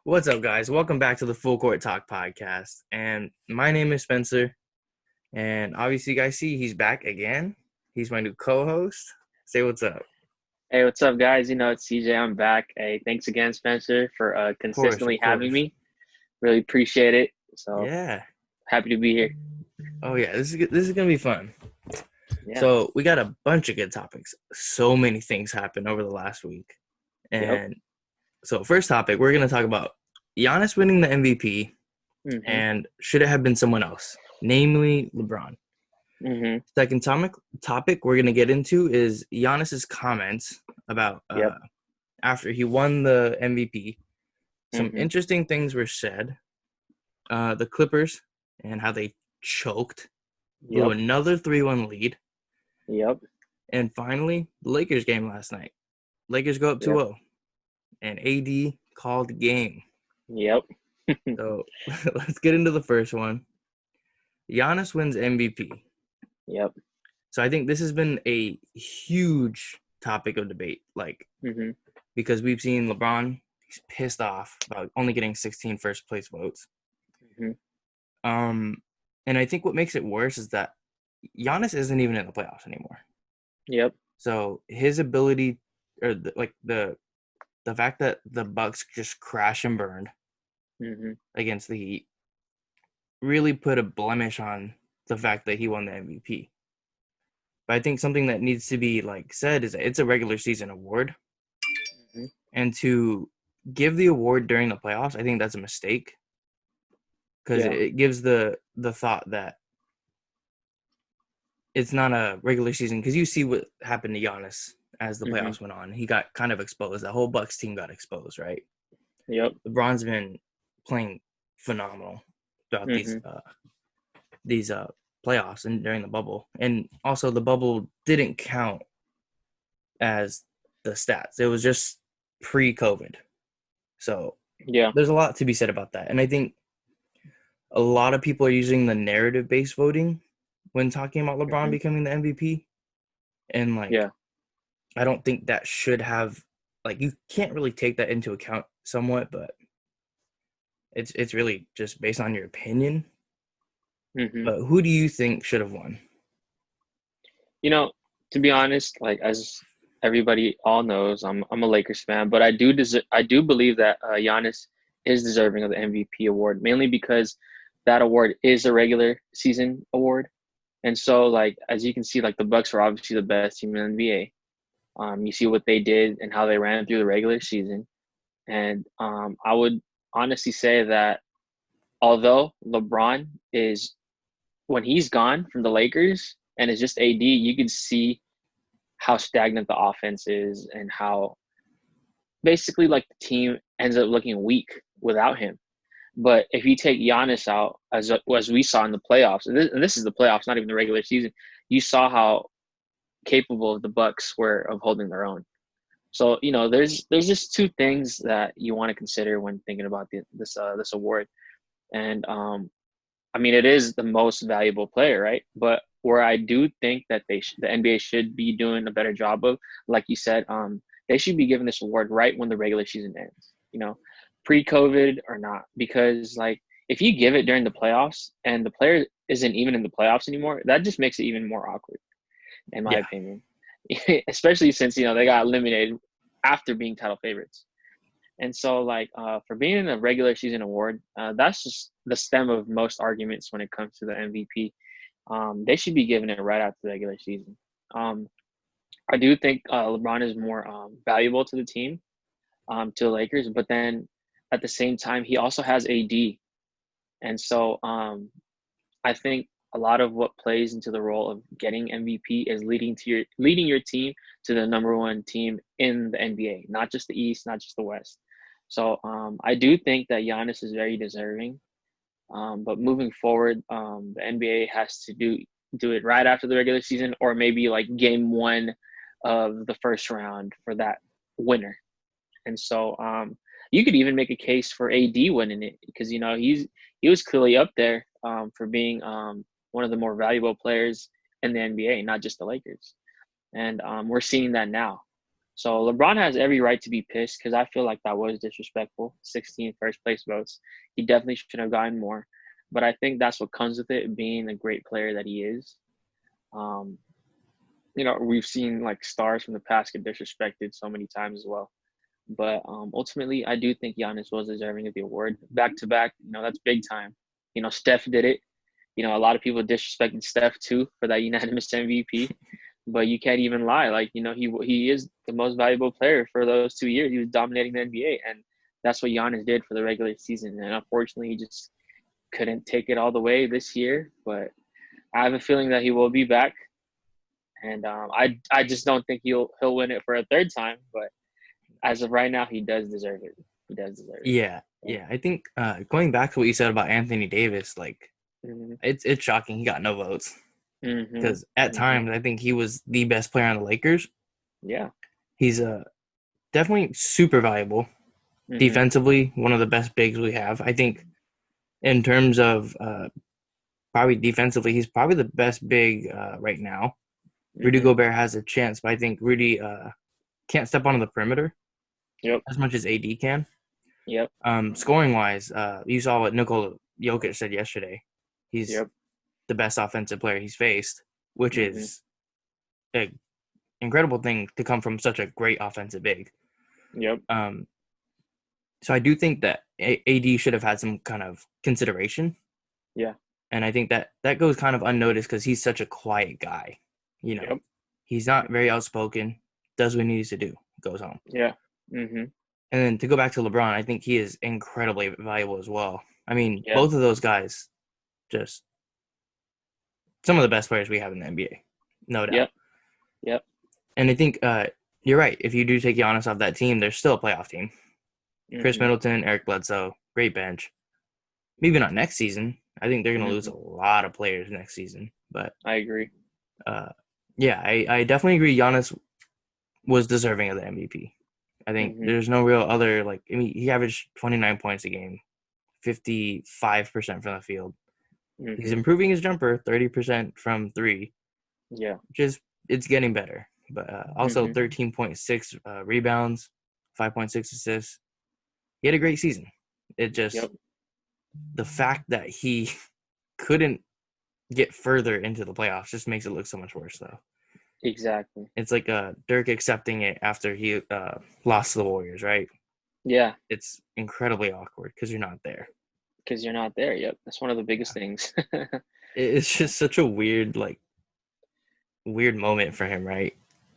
What's up, guys? Welcome back to the Full Court Talk podcast. And my name is Spencer. And obviously, you guys see he's back again. He's my new co-host. Say what's up. Hey, what's up, guys? It's CJ. I'm back. Hey, thanks again, Spencer, for Of course, consistently of having course. me. Really appreciate it. So Yeah. happy to be here. Oh yeah. This is gonna be fun. Yeah. So we got a bunch of good topics. So many things happened over the last week. Yep. And so first topic, we're gonna talk about Giannis winning the MVP, Mhm. and should it have been someone else, namely LeBron. Mhm. Second topic we're gonna get into is Giannis's comments about Yep. after he won the MVP. Some Mhm. interesting things were said. The Clippers and how they choked, blew Yep. another 3-1 lead, Yep. and finally the Lakers game last night. Lakers go up Yep. 2-0, and AD called the game. Yep. So let's get into the first one. Giannis wins MVP. Yep. So I think this has been a huge topic of debate, Mhm. because we've seen LeBron, he's pissed off about only getting 16 first place votes. Mhm. Um, and I think what makes it worse is that Giannis isn't even in the playoffs anymore. Yep. So his ability, or the fact that the Bucks just crash and burned Mhm. against the Heat, really put a blemish on the fact that he won the MVP. But I think something that needs to be said is that it's a regular season award, Mhm. and to give the award during the playoffs, I think that's a mistake, because Yeah. it gives the thought that it's not a regular season, because you see what happened to Giannis as the Mhm. playoffs went on. He got kind of exposed. That whole Bucks team got exposed, right? Yep. LeBron's been playing phenomenal throughout these Mhm. these uh playoffs and during the bubble. And also the bubble didn't count as the stats. It was just pre-COVID. So Yeah. there's a lot to be said about that. And I think a lot of people are using the narrative based voting when talking about LeBron Mhm. becoming the MVP. And Yeah. I don't think that should have, you can't really take that into account somewhat, but it's really just based on your opinion. Mhm. But who do you think should have won? You know, to be honest, as everybody all knows, I'm a Lakers fan, but I do believe that Giannis is deserving of the MVP award, mainly because that award is a regular season award. And so, as you can see, the Bucks are obviously the best team in the NBA. You see what they did and how they ran through the regular season, and I would honestly say that although LeBron is when he's gone from the Lakers and it's just AD, you can see how stagnant the offense is and how basically the team ends up looking weak without him. But if you take Giannis out, as we saw in the playoffs, and this is the playoffs, not even the regular season, you saw how capable the Bucks were of holding their own. So there's just two things that you want to consider when thinking about this award, and I mean it is the most valuable player, right? But where I do think that the NBA should be doing a better job of, like you said, they should be giving this award right when the regular season ends. Pre-COVID or not, because if you give it during the playoffs and the player isn't even in the playoffs anymore, that just makes it even more awkward, in my Yeah, opinion. Especially since they got eliminated after being title favorites. And so, for being in a regular season award, that's just the stem of most arguments when it comes to the MVP. They should be giving it right after the regular season. Um, I do think LeBron is more valuable to the team, to the Lakers, but then at the same time, he also has AD. And so I think a lot of what plays into the role of getting MVP is leading your team to the number one team in the NBA, not just the East, not just the West. So I do think that Giannis is very deserving. But moving forward, the NBA has to do it right after the regular season, or maybe game one of the first round for that winner. And so you could even make a case for AD winning it, because he was clearly up there for being one of the more valuable players in the NBA, not just the Lakers. And we're seeing that now. So LeBron has every right to be pissed because I feel like that was disrespectful. 16 first place votes. He definitely should have gotten more. But I think that's what comes with it, being a great player that he is. Um, we've seen like stars from the past get disrespected so many times as well. But ultimately, I do think Giannis was deserving of the award. Back to back, that's big time. Steph did it. A lot of people disrespected Steph too for that unanimous MVP, but you can't even lie. Like, he is the most valuable player for those 2 years. He was dominating the NBA, and that's what Giannis did for the regular season. And unfortunately, he just couldn't take it all the way this year. But I have a feeling that he will be back, and I just don't think he'll win it for a third time. But as of right now, he does deserve it. He does deserve it. Yeah, yeah. I think going back to what you said about Anthony Davis, like Mm-hmm. it's shocking he got no votes Mm-hmm. because at Mm-hmm. times I think he was the best player on the Lakers. Yeah. He's definitely super valuable Mm-hmm. defensively, one of the best bigs we have. I think in terms of probably defensively, he's probably the best big right now. Rudy Mm-hmm. Gobert has a chance, but I think Rudy can't step onto the perimeter Yep. as much as AD can. Yep. Scoring wise, you saw what Nikola Jokic said yesterday. He's Yep. the best offensive player he's faced, which Mm-hmm. is an incredible thing to come from such a great offensive big. Yep. Um, so I do think that AD should have had some kind of consideration, Yeah. and I think that goes kind of unnoticed because he's such a quiet guy. Yep. He's not very outspoken. Does what he needs to do. Goes home. Yeah. Mm-hmm. And then to go back to LeBron, I think he is incredibly valuable as well. I mean, Yeah. both of those guys, just some of the best players we have in the NBA, no doubt. Yep. Yep. And I think you're right. If you do take Giannis off that team, there's still a playoff team. Chris Mm-hmm. Middleton, Eric Bledsoe, great bench. Maybe not next season. I think they're going to lose Mm-hmm. a lot of players next season. But I agree. uh, yeah, I definitely agree. Giannis was deserving of the MVP. I think Mm-hmm. there's no real other he averaged 29 points a game, 55% from the field. He's Mm-hmm. improving his jumper, 30% from three, Yeah. which is it's getting better. But also Mm-hmm. 13.6 rebounds, 5.6 assists. He had a great season. It just Yep. the fact that he couldn't get further into the playoffs just makes it look so much worse, though. Exactly. It's like Dirk accepting it after he lost to the Warriors, right? Yeah. It's incredibly awkward because you're not there. Because you're not there. Yep. That's one of the biggest Yeah. things. It's just such a weird moment for him, right?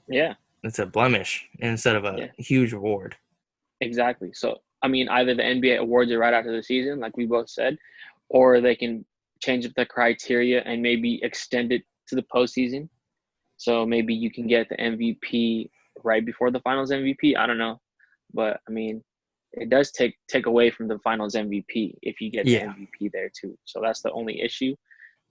Yeah. It's a blemish instead of a Yeah. huge reward. Exactly. So, I mean, either the NBA awards it right after the season, like we both said, or they can change up the criteria and maybe extend it to the postseason. So maybe you can get the MVP right before the Finals MVP. I don't know, but I mean, it does take away from the Finals MVP if you get the Yeah, MVP there too. So that's the only issue.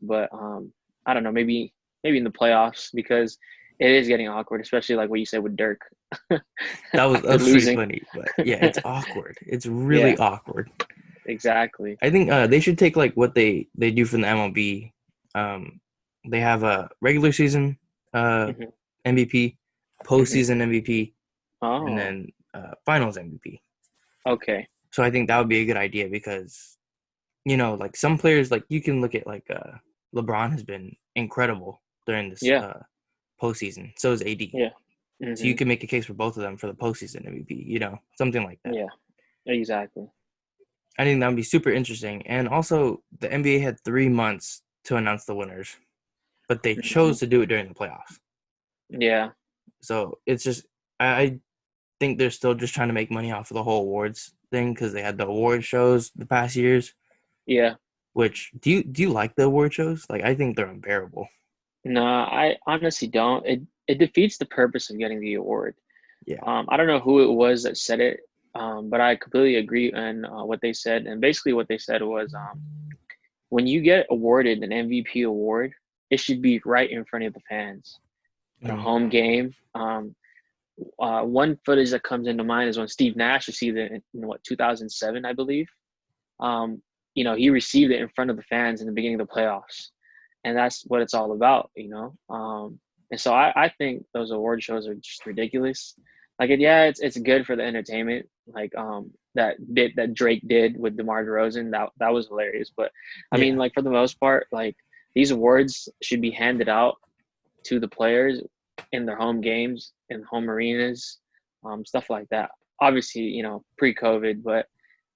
But I don't know. Maybe in the playoffs because it is getting awkward, especially like what you said with Dirk that after was pretty losing. funny, but yeah, it's awkward. It's really Yeah, awkward. exactly. I think they should take like what they do from the MLB. Um, they have a regular season Hmm. MVP, Hmm. postseason MVP, and Oh, then finals MVP. okay. So I think that would be a good idea because like some players, like you can look at like LeBron has been incredible during this Yeah, postseason. So is AD. yeah. So you Hmm. can make a case for both of them for the postseason MVP. Something like that. Yeah, exactly. I think that would be super interesting. And also, the NBA had 3 months to announce the winners, but they Hmm. chose to do it during the playoffs. Yeah, So it's just, I think they're still just trying to make money off of the whole awards thing because they had the award shows the past years. yeah. Which do you like the award shows? Like, I think they're unbearable. No, I honestly don't. It defeats the purpose of getting the award. Yeah. I don't know who it was that said it, but I completely agree on what they said. And basically, what they said was, when you get awarded an MVP award, it should be right in front of the fans at a Mm. home game. One footage that comes into mind is when Steve Nash received it in what 2007, I believe. Um, he received it in front of the fans in the beginning of the playoffs, and that's what it's all about. And so I think those award shows are just ridiculous. Like yeah, it's good for the entertainment. Like that bit that Drake did with DeMar DeRozan, that was hilarious. But I mean, Yeah. like for the most part, like these awards should be handed out to the players in their home games, in home arenas, stuff like that. Obviously, pre-COVID, but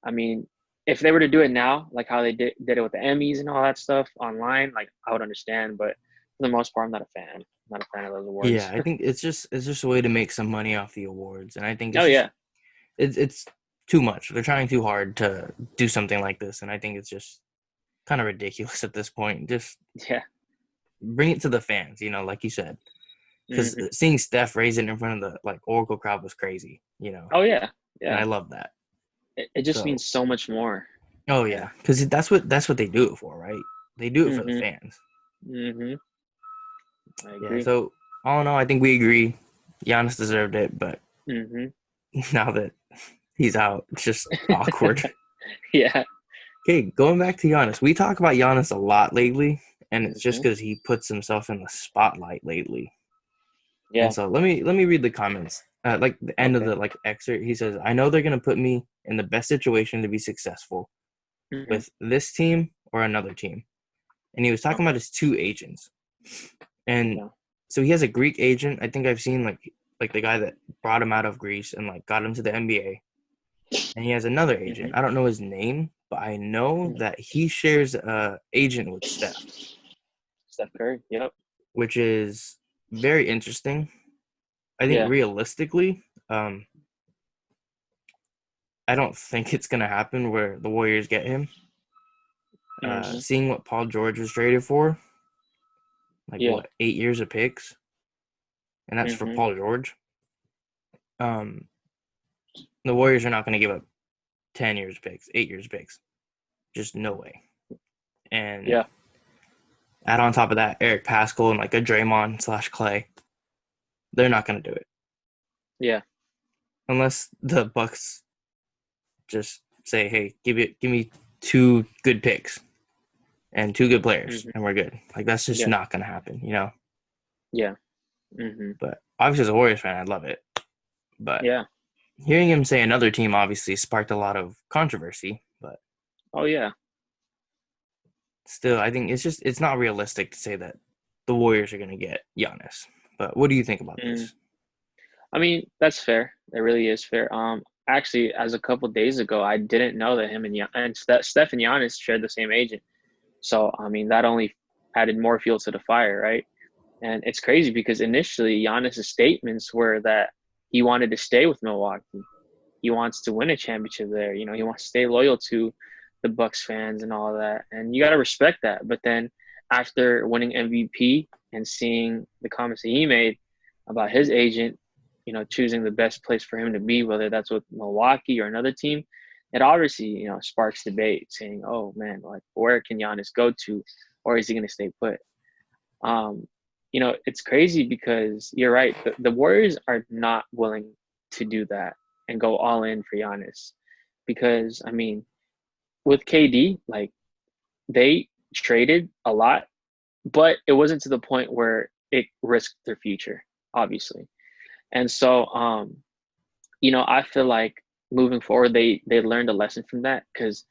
I mean, if they were to do it now, like how they did it with the Emmys and all that stuff online, like I would understand. But for the most part, I'm not a fan. I'm not a fan of those Yeah, awards. I think it's just a way to make some money off the awards, and I think Oh it's just yeah, it's too much. They're trying too hard to do something like this, and I think it's just kind of ridiculous at this point. Just yeah. bring it to the fans, like you said, because Hmm. seeing Steph raise it in front of the Oracle crowd was crazy, Oh yeah, and I yeah. love that. It just So, means so much more. oh Yeah. yeah, because that's what they do it for, right? They do it for the Hmm. fans. Hmm. I Yeah. agree. So all in all, I think we agree. Giannis deserved it, but Hmm. now that he's out, it's just awkward. Yeah. Okay, going back to Giannis, we talk about Giannis a lot lately, and it's just Hmm. because he puts himself in the spotlight lately. And Yeah. so let me read the comments. Like the end of Okay. the excerpt, he says, "I know they're gonna put me in the best situation to be successful Hmm. with this team or another team." And he was talking about Okay. his two agents, and Okay. so he has a Greek agent. I think I've seen like the guy that brought him out of Greece and like got him to the NBA. And he has another agent. Hmm. I don't know his name, but I know that he shares a agent with Steph, Steph Curry. Yep. which is very interesting. I think Yeah. realistically, I don't think it's gonna happen where the Warriors get him. Hmm. Seeing what Paul George was traded for, like Yeah. what 8 years of picks, and that's for Hmm. Paul George. Um, the Warriors are not gonna give up 10 years of picks, 8 years of picks. Just no way. And Yeah. add on top of that, Eric Pascal and like a Draymond slash Clay, they're not gonna do it Yeah. unless the Bucks just say, "Hey, give me two good picks and two good players, Hmm. and we're good." Like that's just Yeah. not gonna happen. Yeah. Hmm. But obviously, as a Warriors fan, I'd love it. But Yeah. hearing him say another team obviously sparked a lot of controversy. But Oh yeah. still, I think it's not realistic to say that the Warriors are gonna get Giannis. But what do you think about Mm. this? I mean, that's fair. It really is fair. Actually, as a couple days ago, I didn't know that him and Steph and Giannis shared the same agent. So, I mean, that only added more fuel to the fire, right? And it's crazy because initially Giannis' statements were that he wanted to stay with Milwaukee. He wants to win a championship there. He wants to stay loyal to the Bucks fans and all that. And you got to respect that. But then after winning MVP and seeing the comments that he made about his agent, choosing the best place for him to be, whether that's with Milwaukee or another team, it obviously, sparks debate saying, oh man, like where can Giannis go to, or is he going to stay put? Um, it's crazy because you're right. The Warriors are not willing to do that and go all in for Giannis because, I mean, with KD, like they traded a lot, but it wasn't to the point where it risked their future, obviously. And so, I feel like moving forward, they learned a lesson from that because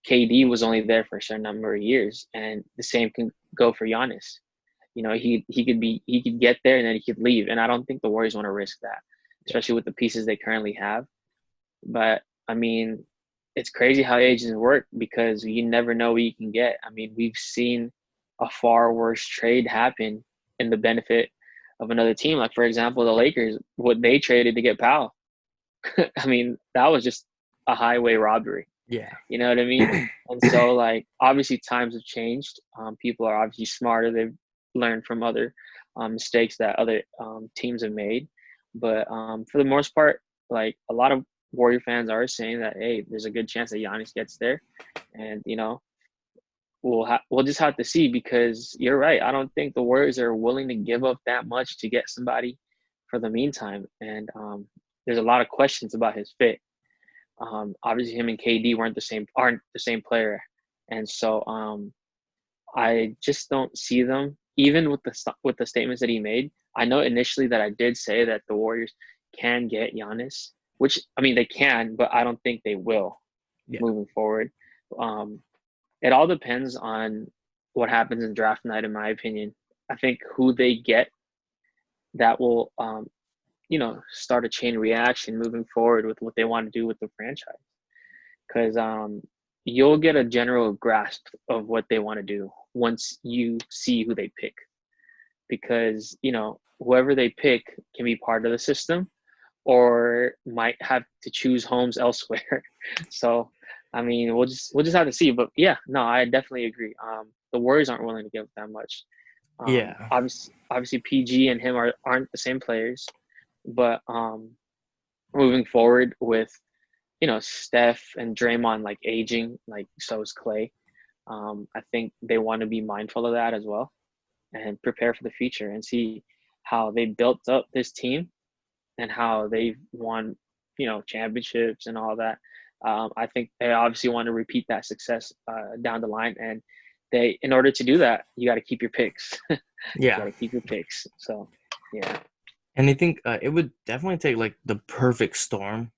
KD was only there for a certain number of years, and the same can go for Giannis. He could get there and then he could leave, and I don't think the Warriors want to risk that, Yeah, especially with the pieces they currently have. But I mean, it's crazy how agents work because you never know what you can get. I mean, we've seen a far worse trade happen in the benefit of another team. Like for example, the Lakers, what they traded to get Powell. I mean, that was just a highway robbery. yeah, You know what I mean? And so, like, obviously, times have changed. People are obviously smarter. They've learned from other mistakes that other teams have made. But for the most part, like, a lot of Warrior fans are saying that, hey, there's a good chance that Giannis gets there. And, we'll just have to see because you're right. I don't think the Warriors are willing to give up that much to get somebody for the meantime. And there's a lot of questions about his fit. Obviously, him and KD aren't the same player, and so I just don't see them. Even with the statements that he made, I know initially that I did say that the Warriors can get Giannis, which I mean they can, but I don't think they will Yeah. moving forward. Um, it all depends on what happens in draft night, in my opinion. I think who they get that will, start a chain reaction moving forward with what they want to do with the franchise. Because you'll get a general grasp of what they want to do once you see who they pick. Because, whoever they pick can be part of the system or might have to choose homes elsewhere. So, I mean, we'll just have to see. But yeah, no, I definitely agree. The Warriors aren't willing to give up that much. Yeah. Obviously, PG and him aren't the same players, but moving forward with Steph and Draymond like aging, like so is Clay. I think they want to be mindful of that as well and prepare for the future and see how they built up this team and how they've won, championships and all that. I think they obviously want to repeat that success down the line, and in order to do that, you got to keep your picks. You got Yeah. to keep your picks. So, yeah. And I think it would definitely take like the perfect storm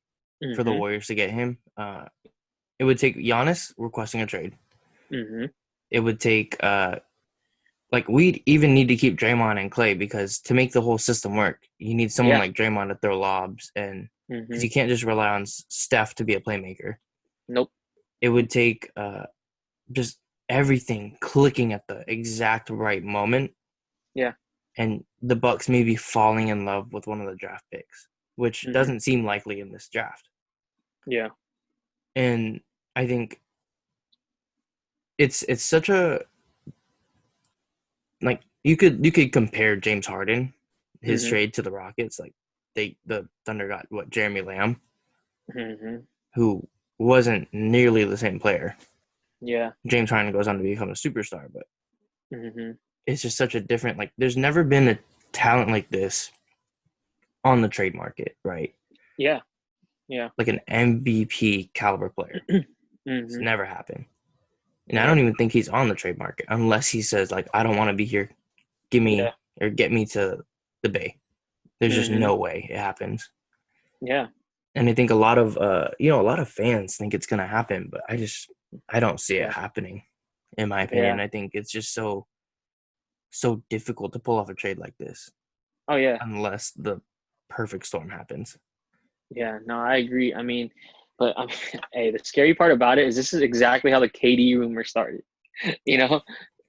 for the Mhm. Warriors to get him. It would take Giannis requesting a trade. Mhm. It would take like we'd even need to keep Draymond and Clay because to make the whole system work, you need someone Yeah. like Draymond to throw lobs and because Mhm. you can't just rely on Steph to be a playmaker. Nope. It would take just everything clicking at the exact right moment, Yeah. and the Bucks maybe falling in love with one of the draft picks, which Mhm. doesn't seem likely in this draft. Yeah. And I think it's such a like you could compare James Harden, his Mhm. trade to the Rockets, like the Thunder got what Jeremy Lamb, Mhm. who wasn't nearly the same player. Yeah. James Harden goes on to become a superstar, but Mhm. it's just such a different like. There's never been a talent like this on the trade market, right? Yeah. Yeah. Like an MVP caliber player. It's Mhm. never happened. And I Yeah. don't even think he's on the trade market unless he says like I don't want to be here. Give Yeah. me or get me to the Bay. There's just Mhm. no way it happens. Yeah. And I think a lot of a lot of fans think it's gonna happen, but I don't see it Yeah. happening, in my Yeah. opinion. I think it's just so difficult to pull off a trade like this Oh yeah. unless the perfect storm happens. Yeah. No, I agree. I mean, but hey, the scary part about it is this is exactly how the KD rumor started. You know,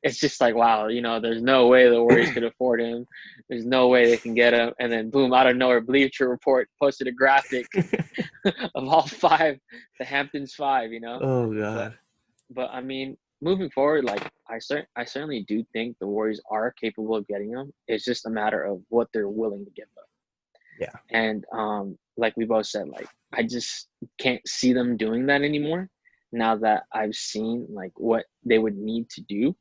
it's just like wow. There's no way the Warriors could afford him. There's no way they can get him, and then boom, out of nowhere, Bleacher Report posted a graphic of all five, the Hamptons five. Oh But god. But I mean, moving forward, like I certainly do think the Warriors are capable of getting them. It's just a matter of what they're willing to give up. Yeah. And like we both said, like I just can't see them doing that anymore. Now that I've seen like what they would need to do,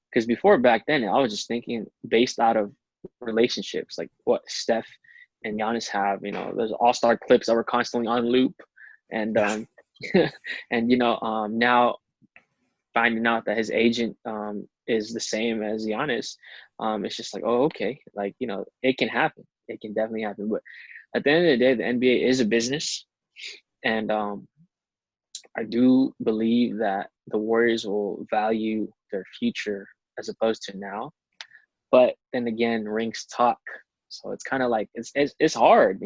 because before back then I was just thinking based out of relationships, like what Steph and Giannis have. There's all-star clips that were constantly on loop, and Yeah. and now finding out that his agent is the same as Giannis, it's just like, oh, okay, like it can happen. It can definitely happen. But at the end of the day, the NBA is a business, and I do believe that the Warriors will value their future as opposed to now. But then again, rings talk, so it's kind of like it's hard,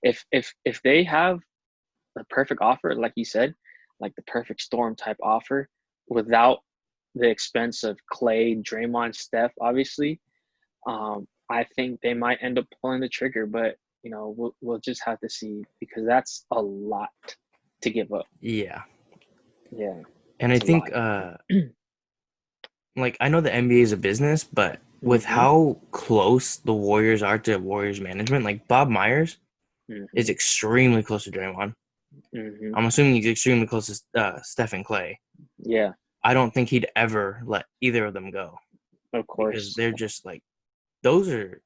if they have the perfect offer, like you said, like the perfect storm type offer without the expense of Clay, Draymond, Steph, obviously. I think they might end up pulling the trigger, but we'll just have to see because that's a lot to give up. Yeah. Yeah, And I it's a lot. think like I know the NBA is a business, but with Mm-hmm. how close the Warriors are to Warriors management, like Bob Myers is Mm-hmm. extremely close to Draymond. Mm-hmm. I'm assuming he's extremely close to Steph and Clay. Yeah, I don't think he'd ever let either of them go of because course. they're just like those are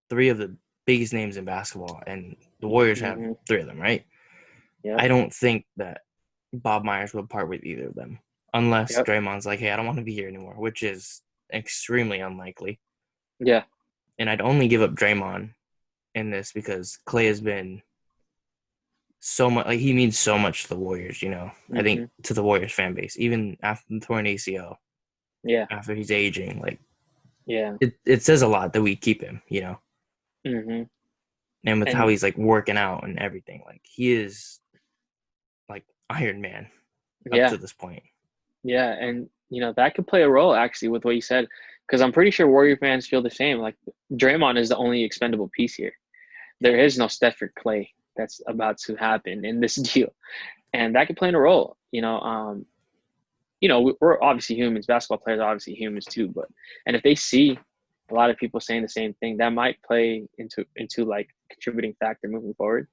three of the biggest names in basketball, and the Warriors have Mm-hmm. three of them, right? Yep. I don't think that Bob Myers would part with either of them unless Yep. Draymond's like, hey, I don't want to be here anymore, which is extremely unlikely. Yeah. And I'd only give up Draymond in this because Clay has been so much, like, he means so much to the Warriors, you know. I think Hmm. to the Warriors fan base, even after the torn ACL, Yeah. after he's aging, like Yeah. it says a lot that we keep him, you know. Hmm. And with how And he's like working out and everything, like he is like Iron Man up yeah. to this point. Yeah. And, that could play a role actually with what you said, because I'm pretty sure Warrior fans feel the same. Like, Draymond is the only expendable piece here. There is no Steph or Clay that's about to happen in this deal. And that could play in a role. We're obviously humans. Basketball players are obviously humans too. And if they see a lot of people saying the same thing, that might play into like contributing factor moving forward.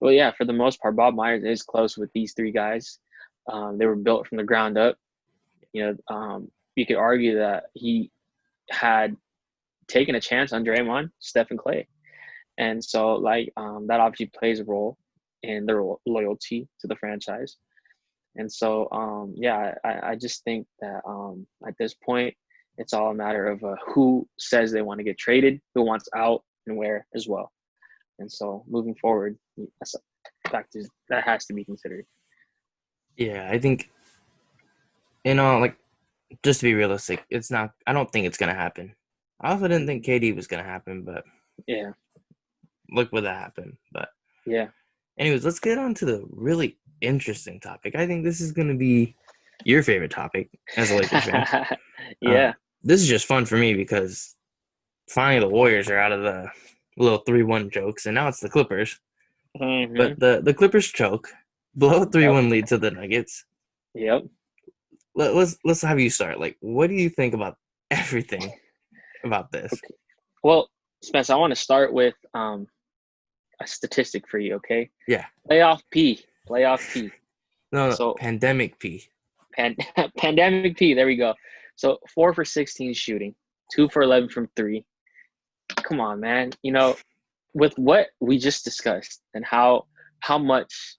But yeah, for the most part, Bob Myers is close with these three guys. They were built from the ground up. You could argue that he had taken a chance on Draymond, Steph, and Clay, and so that obviously plays a role in their loyalty to the franchise. And so, yeah, I just think that at this point, it's all a matter of who says they want to get traded, who wants out, and where as well. And so, moving forward, that's a factor that has to be considered. Yeah, I think, like, just to be realistic, it's not. I don't think it's gonna happen. I also didn't think Mhm. KD was gonna happen, but Yeah, look what that happened. But yeah, anyways, let's get on to the really interesting topic. I think this is gonna be your favorite topic as a Lakers fan. Uh, yeah. this is just fun for me because finally the Warriors are out of the little 3-1 jokes, and now it's the Clippers. But Hmm. the Clippers choke, blow a Yep, 3-1 lead to the Nuggets. yep. Let's have you start. Like, what do you think about everything about this? Okay. Well, Spence, I want to start with a statistic for you. Okay, Yeah, playoff P. no, So pandemic P. Pan- pandemic P. There we go. So 4 for 16 shooting, 2 for 11 from three. Come on, man. With what we just discussed and how much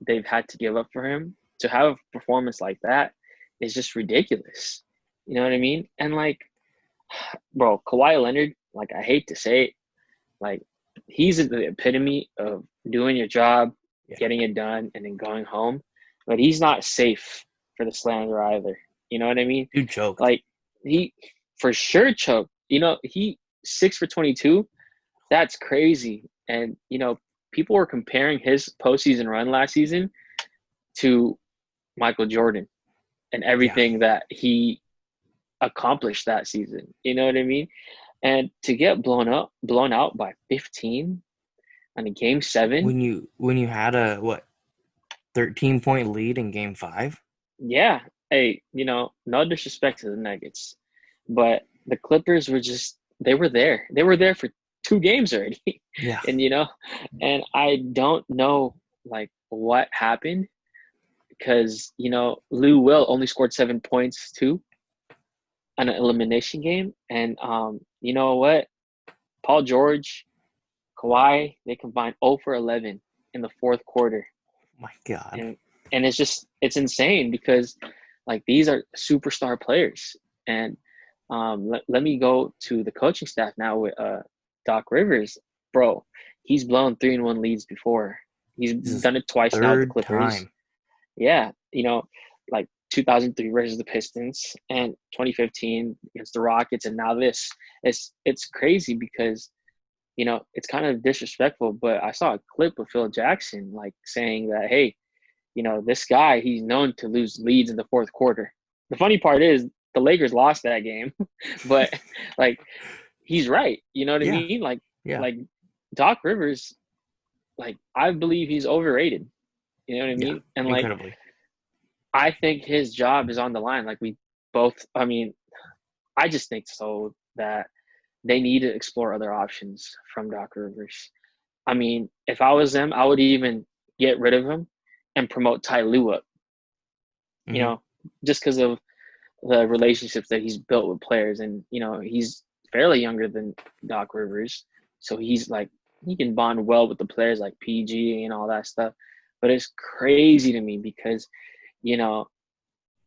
they've had to give up for him to have a performance like that is just ridiculous. You know what I mean? And like, bro, Kawhi Leonard. Like, I hate to say it, like he's the epitome of doing your job, Yeah, getting it done, and then going home. But he's not safe for the slander either. You know what I mean? dude choked. Like, he for sure choked. He 6 for 22. That's crazy. And people were comparing his postseason run last season to Michael Jordan and Yeah, everything that he accomplished that season. You know what I mean? And to get blown out by 15 on a game seven, when you had a what 13-point lead in Game 5. yeah. Hey, no disrespect to the Nuggets, but the Clippers were just they were there. They were there for 2 games already. Yeah, and and I don't know like what happened because Lou Will only scored 7 points too on an elimination game. And you know what? Paul George, Kawhi, they combined 0 for 11 in the fourth quarter. my God. And it's insane because like these are superstar players. And let me go to the coaching staff now with Doc Rivers. Bro, he's blown 3-1 leads before. He's This is done it twice now with the third Clippers. time. Yeah, like 2003 versus the Pistons and 2015 against the Rockets, and now this. It's crazy because it's kind of disrespectful, but I saw a clip of Phil Jackson like saying that, hey, this guy, he's known to lose leads in the fourth quarter. The funny part is the Lakers lost that game, but like he's right. You know what I Yeah, mean? yeah, Like Doc Rivers, like I believe he's overrated. You know what I yeah. mean? And like Incredibly. I think his job is on the line. Like we both, I mean, I just think so that they need to explore other options from Doc Rivers. I mean, if I was them, I would even get rid of him and promote Ty Lue up, you Hmm. know, just because of the relationships that he's built with players. And, he's fairly younger than Doc Rivers. So he's like, he can bond well with the players like PG and all that stuff. But it's crazy to me because, you know,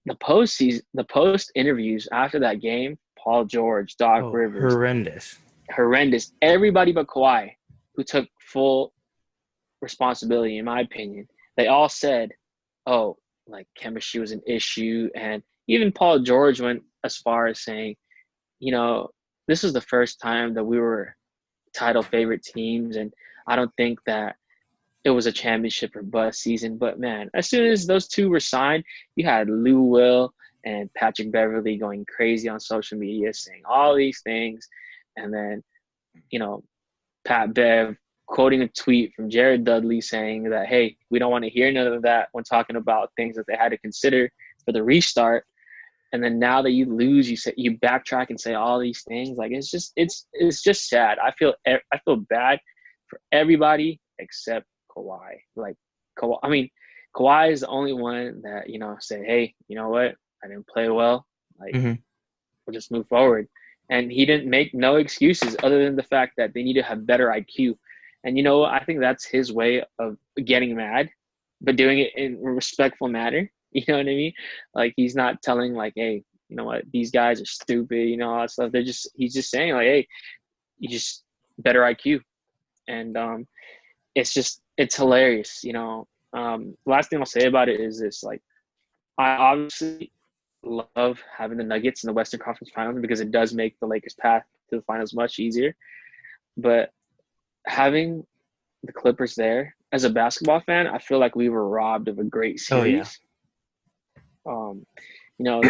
the post interviews after that game, Paul George, Doc Oh, Rivers, horrendous. horrendous. Everybody but Kawhi. who took full responsibility, in my opinion. They all said, "Oh, like chemistry was an issue," and even Paul George went as far as saying, you know, this is the first time that we were title favorite teams, and I don't think that it was a championship or bust season. But man, as soon as those two were signed, you had Lou Will and Patrick Beverly going crazy on social media saying all these things, and then you know Pat Bev quoting a tweet from Jared Dudley saying that, hey, we don't want to hear none of that when talking about things that they had to consider for the restart. And then now that you lose, you backtrack and say all these things. Like it's just sad. I feel bad for everybody except Kawhi. Like Kawhi, I mean, Kawhi is the only one that say, hey, you know what? I didn't play well. Like Mm-hmm. we'll just move forward. And he didn't make no excuses other than the fact that they need to have better IQ. And I think that's his way of getting mad, but doing it in a respectful manner. You know what I mean? Like he's not telling like, hey, you know what, these guys are stupid, all that stuff. He's just saying like, hey, you just better IQ. And it's hilarious. Last thing I'll say about it is this: like, I obviously love having the Nuggets in the Western Conference Finals because it does make the Lakers' path to the finals much easier. But having the Clippers there, as a basketball fan, I feel like we were robbed of a great Oh yeah. series.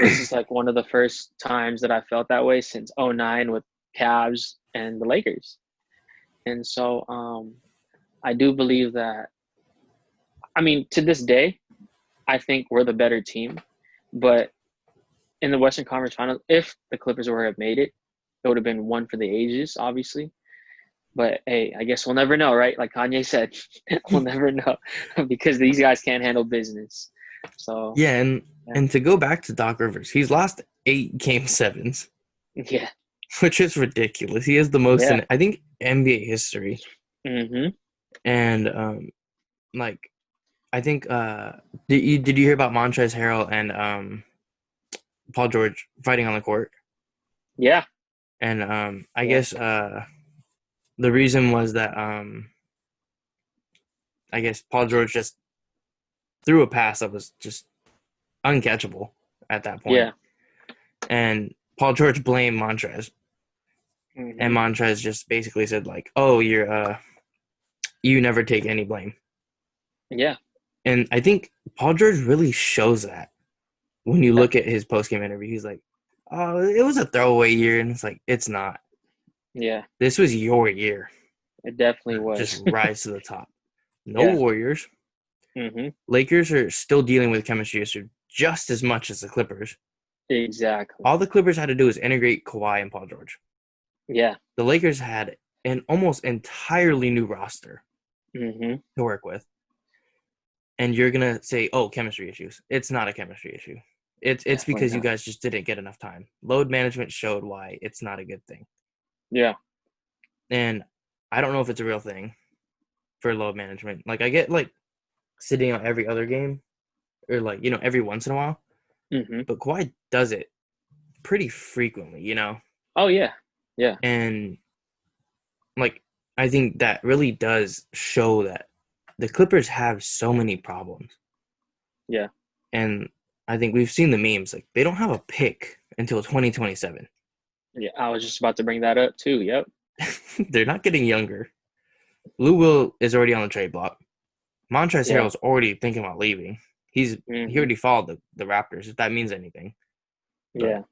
This is like one of the first times that I felt that way since 2009 with Cavs and the Lakers. And so I do believe that, I mean, to this day, I think we're the better team. But in the Western Conference Finals, if the Clippers would have made it, it would have been one for the ages, obviously. But hey, I guess we'll never know, right? Like Kanye said, we'll never know because these guys can't handle business. So yeah, and to go back to Doc Rivers, he's lost 8 game 7s, yeah, which is ridiculous. He has the most yeah. in, I think, NBA history. Mm-hmm. And like, I think did you hear about Montrezl Harrell and Paul George fighting on the court? Yeah. And I guess the reason was that I guess Paul George just threw a pass that was just uncatchable at that point. Yeah. And Paul George blamed Montrez. Mm-hmm. And Montrez just basically said like, "Oh, you never take any blame." Yeah. And I think Paul George really shows that when you look at his post-game interview. He's like, "Oh, it was a throwaway year." And it's like, it's not. Yeah. This was your year. It definitely Just was. rise to the top. No Yeah. Warriors. Mm-hmm. Lakers are still dealing with chemistry issues just as much as the Clippers. Exactly. All the Clippers had to do was integrate Kawhi and Paul George. Yeah. The Lakers had an almost entirely new roster Mm-hmm. to work with. And you're going to say, oh, chemistry issues. It's not a chemistry issue. It's Definitely because you not. guys just didn't get enough time. Load management showed why it's not a good thing. Yeah. And I don't know if it's a real thing for load management. Like, I get, like, sitting out every other game or, like, every once in a while. Mm-hmm. But Kawhi does it pretty frequently. Oh, yeah. Yeah. And, like, I think that really does show that the Clippers have so many problems. Yeah. And I think we've seen the memes. Like, they don't have a pick until 2027. Yeah. I was just about to bring that up, too. Yep. They're not getting younger. Lou Will is already on the trade block. Montrezl Yeah. Harrell's already thinking about leaving. He already followed the Raptors, if that means anything. But Yeah.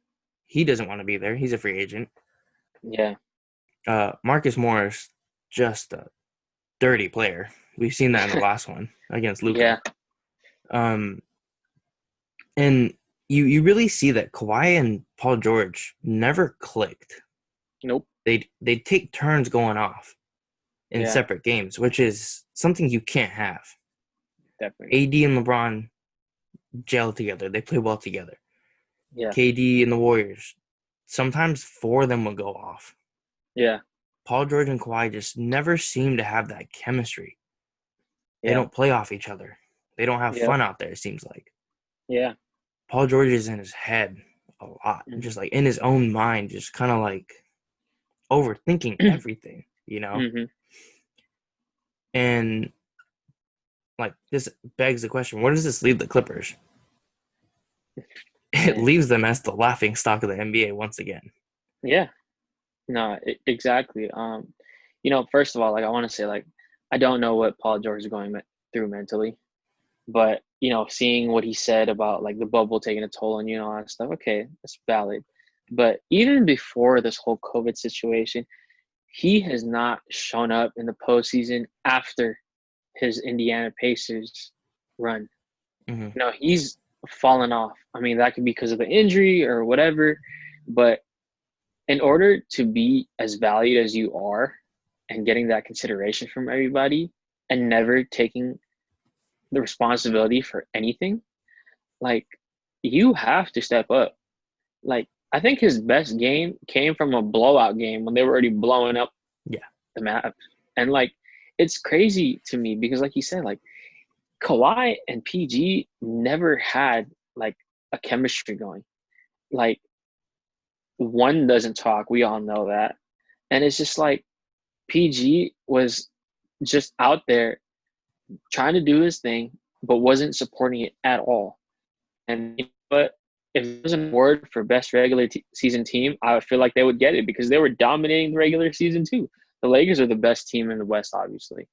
he doesn't want to be there. He's a free agent. Yeah. Marcus Morris, just a dirty player. We've seen that in the last one against Luka. Yeah. And you really see that Kawhi and Paul George never clicked. Nope. They take turns going off in separate games, which is something you can't have. Definitely. AD and LeBron gel together. They play well together. Yeah. KD and the Warriors, sometimes 4 of them will go off. Yeah. Paul George and Kawhi just never seem to have that chemistry. Yeah. They don't play off each other. They don't have fun out there, it seems like. Yeah. Paul George is in his head a lot, just like in his own mind, just kind of like overthinking everything, Mm-hmm. And like this begs the question: where does this leave the Clippers? It Man, leaves them as the laughing stock of the NBA once again. yeah, no, exactly. First of all, like I want to say, like I don't know what Paul George is going through mentally, but seeing what he said about like the bubble taking a toll on you and all that stuff, okay, that's valid. But even before this whole COVID situation, he has not shown up in the postseason after his Indiana Pacers run. Mm-hmm. He's fallen off. I mean, that could be because of the injury or whatever, but in order to be as valued as you are and getting that consideration from everybody and never taking the responsibility for anything, like you have to step up. Like I think his best game came from a blowout game when they were already blowing up Yeah. the map. And like it's crazy to me because like you said, like Kawhi and PG never had like a chemistry going. Like one doesn't talk, we all know that. And it's just like PG was just out there trying to do his thing, but wasn't supporting it at all. And but if there was an award for best regular season team, I feel like they would get it because they were dominating the regular season too. The Lakers are the best team in the West, obviously,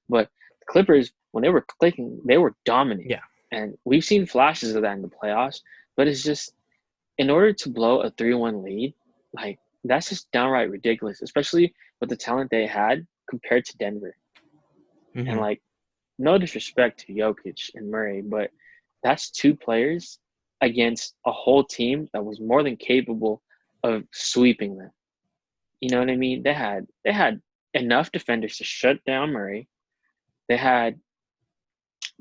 but the Clippers, when they were clicking, they were dominant. Yeah. And we've seen flashes of that in the playoffs. But it's just in order to blow a 3-1 lead, like that's just downright ridiculous, especially with the talent they had compared to Denver. And Mm-hmm. like, no disrespect to Jokic and Murray, but that's two players against a whole team that was more than capable of sweeping them. You know what I mean? They had enough defenders to shut down Murray. They had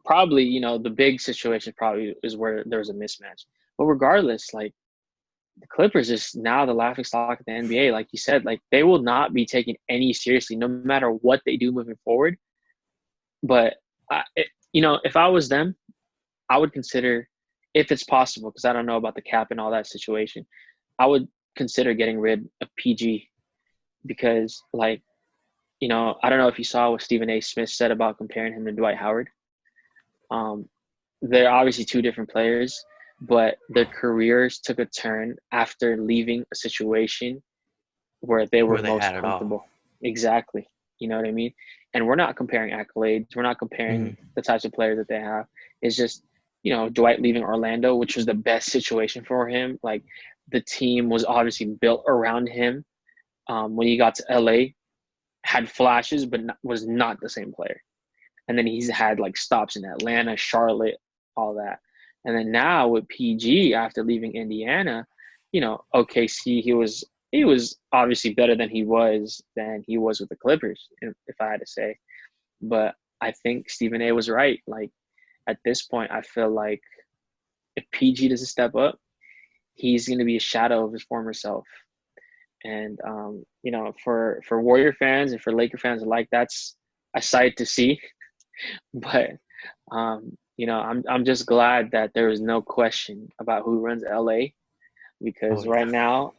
probably, the big situation probably is where there was a mismatch. But regardless, like the Clippers is now the laughing stock of the NBA. Like you said, like they will not be taken any seriously, no matter what they do moving forward. But if I was them, I would consider, if it's possible, because I don't know about the cap and all that situation, I would consider getting rid of PG because, like, I don't know if you saw what Stephen A. Smith said about comparing him to Dwight Howard. Um, they're obviously two different players, but their careers took a turn after leaving a situation where they were Where they most had it all. comfortable. Exactly. You know what I mean? And we're not comparing accolades. We're not comparing Mm-hmm. the types of players that they have. It's just, Dwight leaving Orlando, which was the best situation for him. Like the team was obviously built around him. When he got to LA, had flashes, but was not the same player. And then he's had like stops in Atlanta, Charlotte, all that. And then now with PG after leaving Indiana, OKC, he was obviously better than he was with the Clippers, if I had to say. But I think Stephen A was right. Like at this point, I feel like if PG doesn't step up, he's going to be a shadow of his former self. And for Warrior fans and for Laker fans alike, that's a sight to see. But I'm just glad that there is no question about who runs LA Oh because right yeah. now,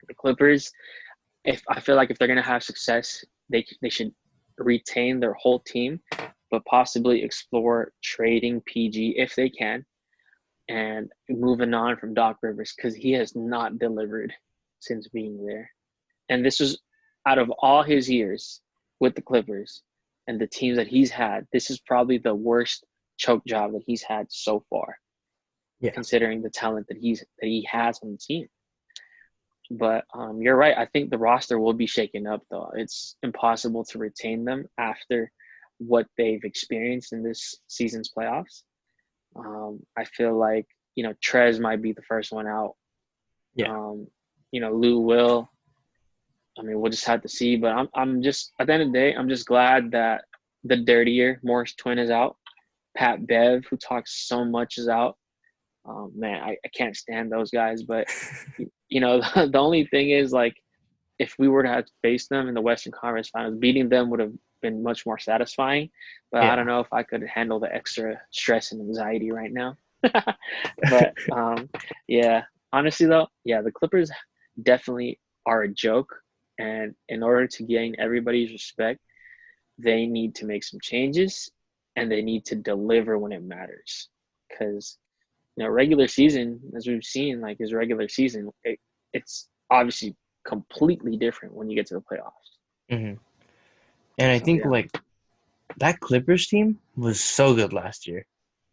the Clippers, if I feel like if they're gonna have success, they should retain their whole team, but possibly explore trading PG if they can, and moving on from Doc Rivers because he has not delivered since being there. And this was out of all his years with the Clippers and the teams that he's had, this is probably the worst choke job that he's had so far, Yeah. considering the talent that he has on the team. But you're right. I think the roster will be shaken up, though. It's impossible to retain them after what they've experienced in this season's playoffs. I feel like Trez might be the first one out. Yeah. Lou will. I mean, we'll just have to see. But I'm just at the end of the day, I'm just glad that the dirtier Morris twin is out. Pat Bev, who talks so much, is out. Man, I can't stand those guys. But the only thing is like, if we were to have faced them in the Western Conference Finals, beating them would have been much more satisfying. But I don't Yeah. know if I could handle the extra stress and anxiety right now. But yeah, honestly though, yeah, the Clippers definitely are a joke. And in order to gain everybody's respect, they need to make some changes and they need to deliver when it matters. Because regular season, as we've seen, like his regular season, it's obviously completely different when you get to the playoffs. hmm And I So think yeah, like that Clippers team was so good last year.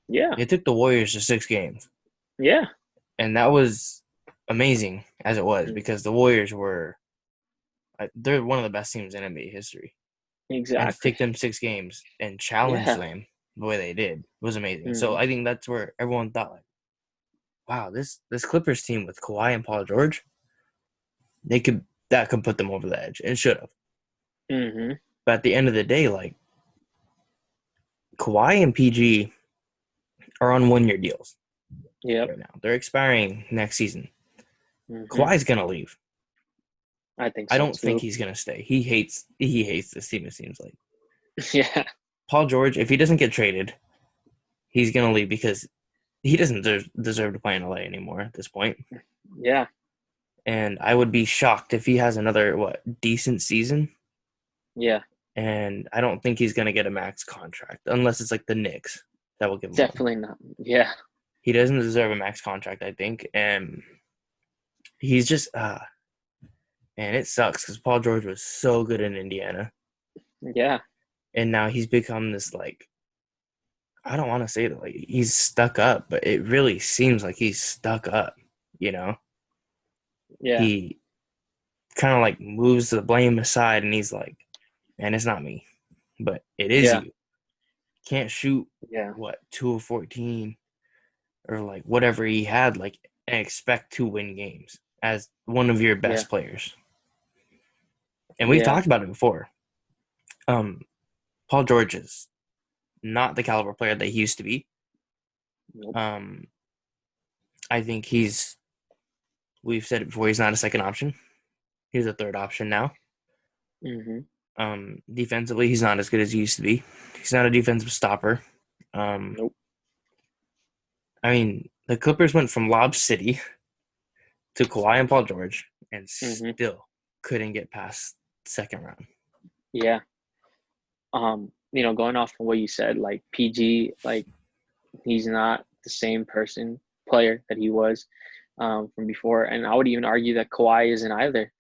yeah, They took the Warriors to 6 games, yeah, and that was amazing as it was mm, because the Warriors were they're one of the best teams in NBA history, and to exactly. take them 6 games and challenge Yeah, them the way they did was amazing. So mm, I think that's where everyone thought like, wow, this Clippers team with Kawhi and Paul George, they could that could put them over the edge and should have. mm-hmm, But at the end of the day, like Kawhi and PG are on 1 year deals yep, right now. They're expiring next season. mm-hmm. Kawhi's gonna leave. I think I so don't think too. he's gonna stay. He hates this team, it seems like. Yeah, Paul George, if he doesn't get traded, he's gonna leave because he doesn't deserve to play in LA anymore at this point. yeah, And I would be shocked if he has another decent season. yeah, And I don't think he's gonna get a max contract unless it's like the Knicks that will give him one. definitely not. Yeah, He doesn't deserve a max contract, I think, and he's just and it sucks because Paul George was so good in Indiana, yeah, and now he's become this like I don't want to say that like he's stuck up, but it really seems like he's stuck up. You know, yeah, he kind of like moves the blame aside, and he's like, "Man, it's not me, but it is yeah, you. Can't shoot yeah, 2 of 14 or like whatever he had like and expect to win games as one of your yeah, best players." And we've yeah. talked about it before. Um, Paul George is not the caliber player that he used to be. Nope. Um, I think we've said it before, he's not a second option. He's a third option now. Mm-hmm. Defensively, he's not as good as he used to be. He's not a defensive stopper. Um, Nope. I mean, the Clippers went from Lob City to Kawhi and Paul George and Mm-hmm. still couldn't get past second round. Yeah. Going off of what you said, like PG, like he's not the same player that he was from before. And I would even argue that Kawhi isn't either.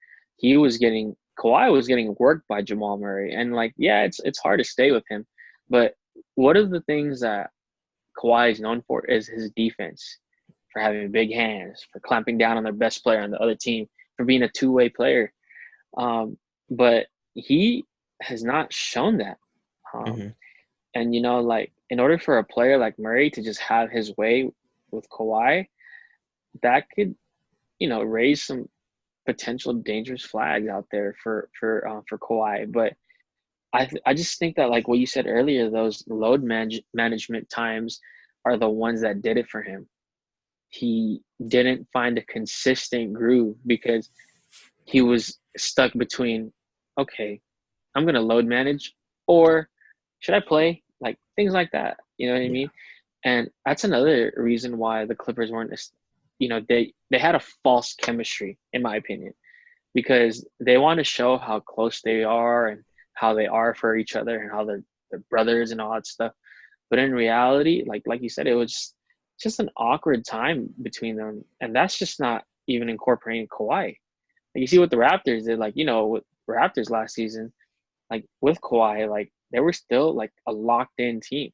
Kawhi was getting worked by Jamal Murray. And like, yeah, it's hard to stay with him. But one of the things that Kawhi is known for is his defense, for having big hands, for clamping down on their best player on the other team, for being a two-way player. But he has not shown that. Um, Mm-hmm. and like in order for a player like Murray to just have his way with Kawhi, that could, raise some potential dangerous flags out there for Kawhi. But I just think that like what you said earlier, those management times are the ones that did it for him. He didn't find a consistent groove because he was stuck between, okay, I'm gonna load manage, or should I play? Like things like that. You know what I Yeah. mean? And that's another reason why the Clippers weren't, they had a false chemistry, in my opinion, because they want to show how close they are and how they are for each other and how they're brothers and all that stuff. But in reality, like you said, it was just an awkward time between them, and that's just not even incorporating Kawhi. Like you see what the Raptors did, like with Raptors last season, like with Kawhi, like they were still like a locked in team,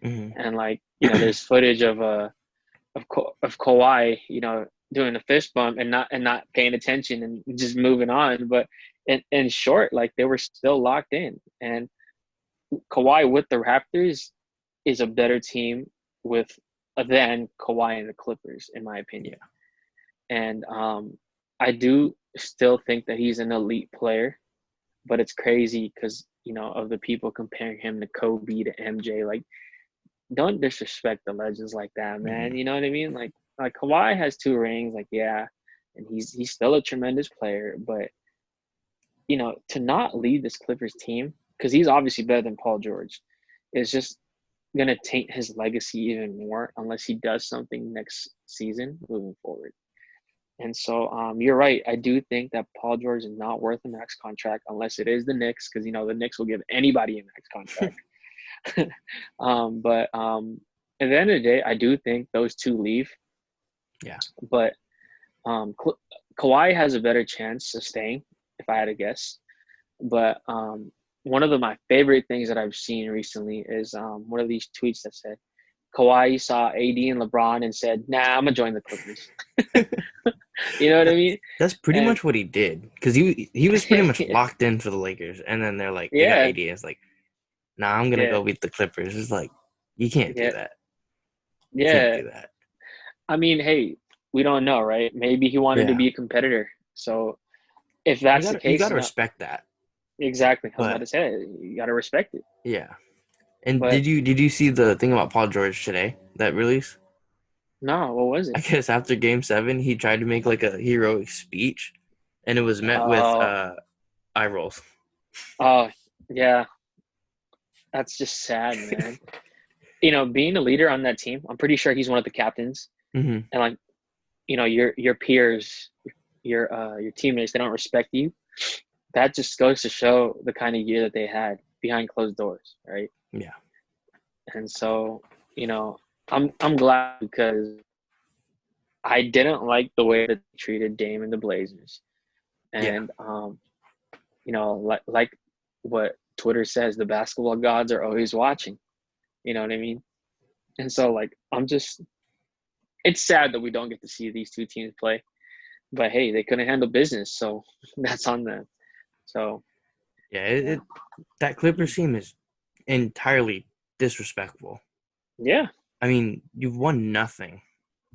Mm-hmm. and like there's footage of Kawhi, doing a fist bump and not paying attention and just moving on. But in short, like they were still locked in, and Kawhi with the Raptors is a better team with than Kawhi and the Clippers, in my opinion. Yeah. And I do still think that he's an elite player, but it's crazy because of the people comparing him to Kobe to MJ. Like, don't disrespect the legends like that, man. Mm-hmm. You know what I mean? Like Kawhi has 2 rings, like yeah, and he's still a tremendous player, but to not lead this Clippers team because he's obviously better than Paul George is just gonna taint his legacy even more unless he does something next season moving forward. And so you're right. I do think that Paul George is not worth a max contract unless it is the Knicks, because the Knicks will give anybody a max contract. But at the end of the day, I do think those two leave. Yeah. But Kawhi has a better chance of staying, if I had to guess. But one of my favorite things that I've seen recently is one of these tweets that said Kawhi saw AD and LeBron and said, "Nah, I'm gonna join the Clippers." You know what I mean? That's pretty And much what he did, because he was pretty much locked in for the Lakers, and then they're like, they got yeah, AD. It's like, nah, I'm gonna yeah, go beat the Clippers. It's like, you can't do yeah, that. You can't yeah. do that. I mean, hey, we don't know, right? Maybe he wanted to Yeah, be a competitor. So if you that's the gotta case, respect that. exactly. I was about But to say, you gotta respect it. yeah. And But did you see the thing about Paul George today, that release? no, what was I it? guess after Game 7, he tried to make like a heroic speech, and it was met with Oh, eye rolls. oh, yeah. That's just sad, man. Being a leader on that team, I'm pretty sure he's one of the captains. Hmm. And like, your peers, your teammates, they don't respect you. That just goes to show the kind of year that they had behind closed doors, right? Yeah, And so, you know, I'm glad, because I didn't like the way that they treated Dame and the Blazers. yeah, And like what Twitter says, the basketball gods are always watching. You know what I mean? And so like it's sad that we don't get to see these two teams play. But hey, they couldn't handle business, so that's on them. So yeah. yeah. That Clippers team is entirely disrespectful. Yeah. I mean, you've won nothing,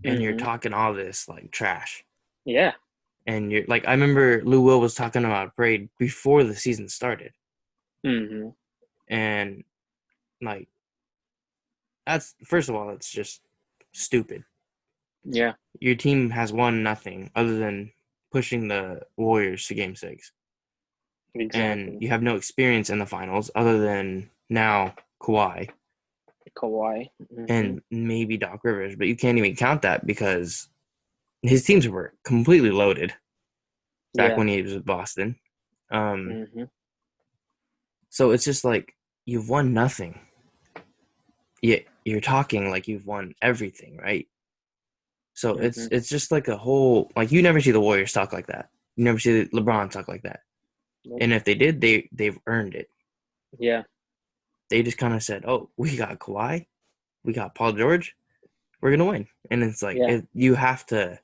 and you're Hmm. talking all this like trash. Yeah. And you're like, I remember Lou Will was talking about parade before the season started, Hmm. and like, that's, first of all, it's just stupid. Yeah. Your team has won nothing other than pushing the Warriors to Game 6, and Exactly. you have no experience in the finals other than now Kawhi Kawhi. Hmm. and maybe Doc Rivers, but you can't even count that because his teams were completely loaded back Yeah. when he was with Boston. Um, Hmm. so it's just like, you've won nothing. Yet you're talking like you've won everything, right? So Hmm. it's just like a whole, like, you never see the Warriors talk like that. You never see LeBron talk like that. Nope. And if they did, they've earned it. Yeah. They just kind of said, "Oh, we got Kawhi, we got Paul George, we're gonna win." And it's like, Yeah. you have to.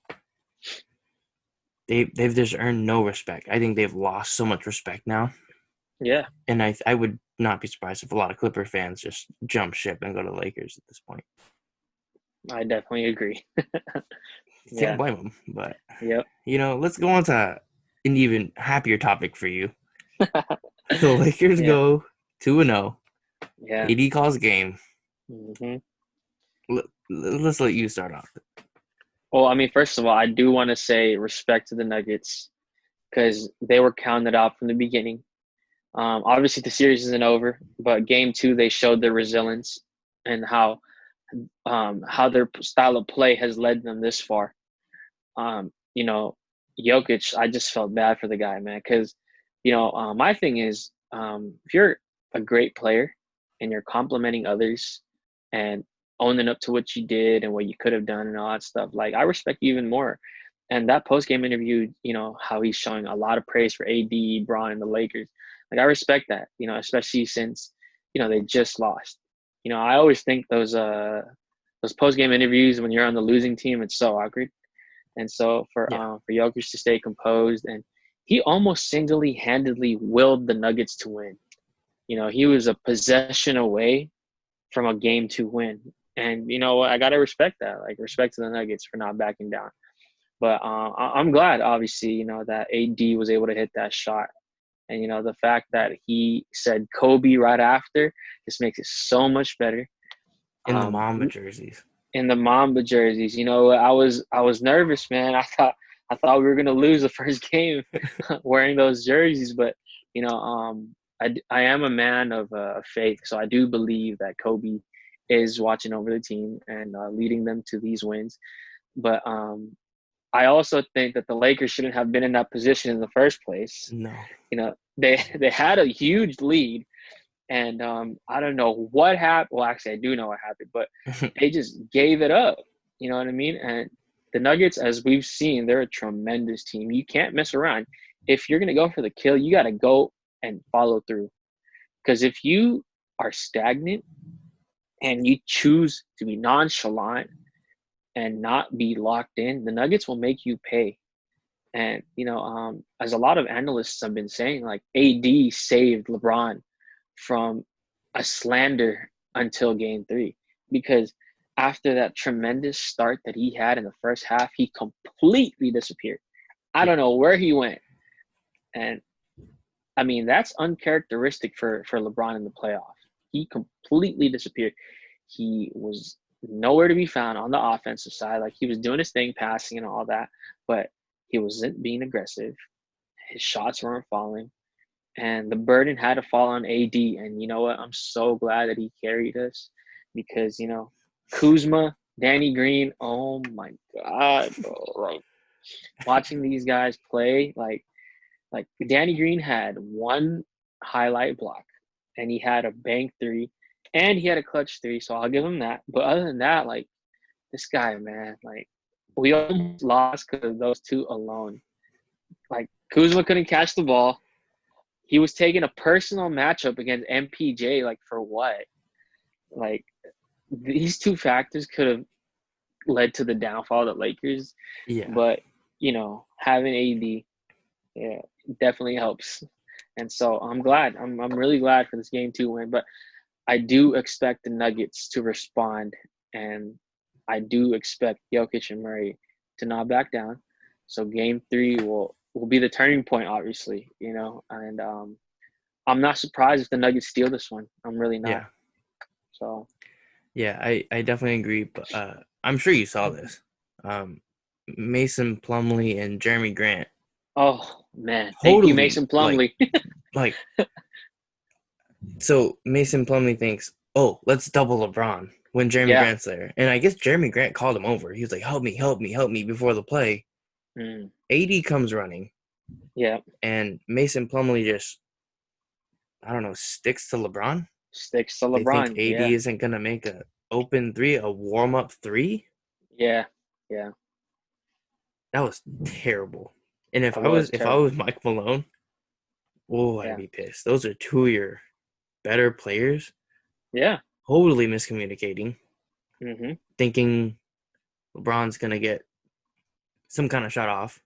They've just earned no respect. I think they've lost so much respect now, Yeah. and I would not be surprised if a lot of Clipper fans just jump ship and go to Lakers at this point. I definitely agree. You can't Yeah. blame them, but Yep. let's go on to an even happier topic for you. The Lakers Yeah. go 2-0. Yeah. AD calls game. Hmm. Let's let you start off. Well, I mean, first of all, I do want to say respect to the Nuggets, because they were counted out from the beginning. Obviously, the series isn't over, but game two, they showed their resilience and how their style of play has led them this far. Um, you know, Jokic, I just felt bad for the guy, man, because my thing is, if you're a great player and you're complimenting others and owning up to what you did and what you could have done and all that stuff, like, I respect you even more. And that post game interview, how he's showing a lot of praise for AD, Braun, and the Lakers. Like, I respect that, especially since they just lost. I always think those post game interviews when you're on the losing team, it's so awkward. And so Yeah, for Jokic to stay composed, and he almost single-handedly willed the Nuggets to win. He was a possession away from a game to win. And I gotta respect that. Like, respect to the Nuggets for not backing down. But I'm glad, obviously, that AD was able to hit that shot. And the fact that he said Kobe right after just makes it so much better. in the Um, Mamba jerseys. in the Mamba jerseys. I was nervous, man. I thought we were gonna lose the first game wearing those jerseys, but I am a man of faith, so I do believe that Kobe is watching over the team and leading them to these wins. But I also think that the Lakers shouldn't have been in that position in the first place. No. They had a huge lead, and I don't know what happened. Well, actually, I do know what happened, but they just gave it up. You know what I mean? And the Nuggets, as we've seen, they're a tremendous team. You can't mess around. If you're gonna go for the kill, you got to go and follow through. Because if you are stagnant and you choose to be nonchalant and not be locked in, the Nuggets will make you pay. And as a lot of analysts have been saying, like AD saved LeBron from a slander until Game 3, because after that tremendous start that he had in the first half, he completely disappeared. I Yeah. don't know where he went, and I mean that's uncharacteristic for LeBron in the playoff. He completely disappeared. He was nowhere to be found on the offensive side. Like he was doing his thing, passing and all that, but he wasn't being aggressive. His shots weren't falling, and the burden had to fall on AD. And you know what? I'm so glad that he carried us, because Kuzma, Danny Green. Oh my God, bro! Like watching these guys play, like Danny Green had one highlight block, and he had a bank three, and he had a clutch three. So I'll give him that. But other than that, like this guy, man, like we almost lost because of those two alone. Like Kuzma couldn't catch the ball. He was taking a personal matchup against MPJ. Like for what? Like these two factors could have led to the downfall of the Lakers. Yeah. But having AD, yeah, definitely helps. And so I'm glad. I'm really glad for this Game 2 win. But I do expect the Nuggets to respond, and I do expect Jokic and Murray to not back down. So Game 3 will be the turning point, obviously, and I'm not surprised if the Nuggets steal this one. I'm really not. Yeah. So Yeah, I definitely agree, but I'm sure you saw this. Mason Plumlee and Jeremy Grant oh man, thank you, totally Mason Plumlee. like so Mason Plumlee thinks, "Oh, let's double LeBron" when Jeremy Yeah. Grant's there. And I guess Jeremy Grant called him over. He was like, "Help me, help me, help me" before the play. Mm, AD comes running, yeah. and Mason Plumlee just, I don't know, sticks to LeBron. Sticks to They think LeBron. AD Yeah. isn't gonna make a open three, a warm up three. Yeah. Yeah. That was terrible. And if That I was was if I terrible. was Mike Malone, oh, I'd Yeah. be pissed. Those are two of your better players Yeah. totally miscommunicating, Mhm. thinking LeBron's gonna get some kind of shot off,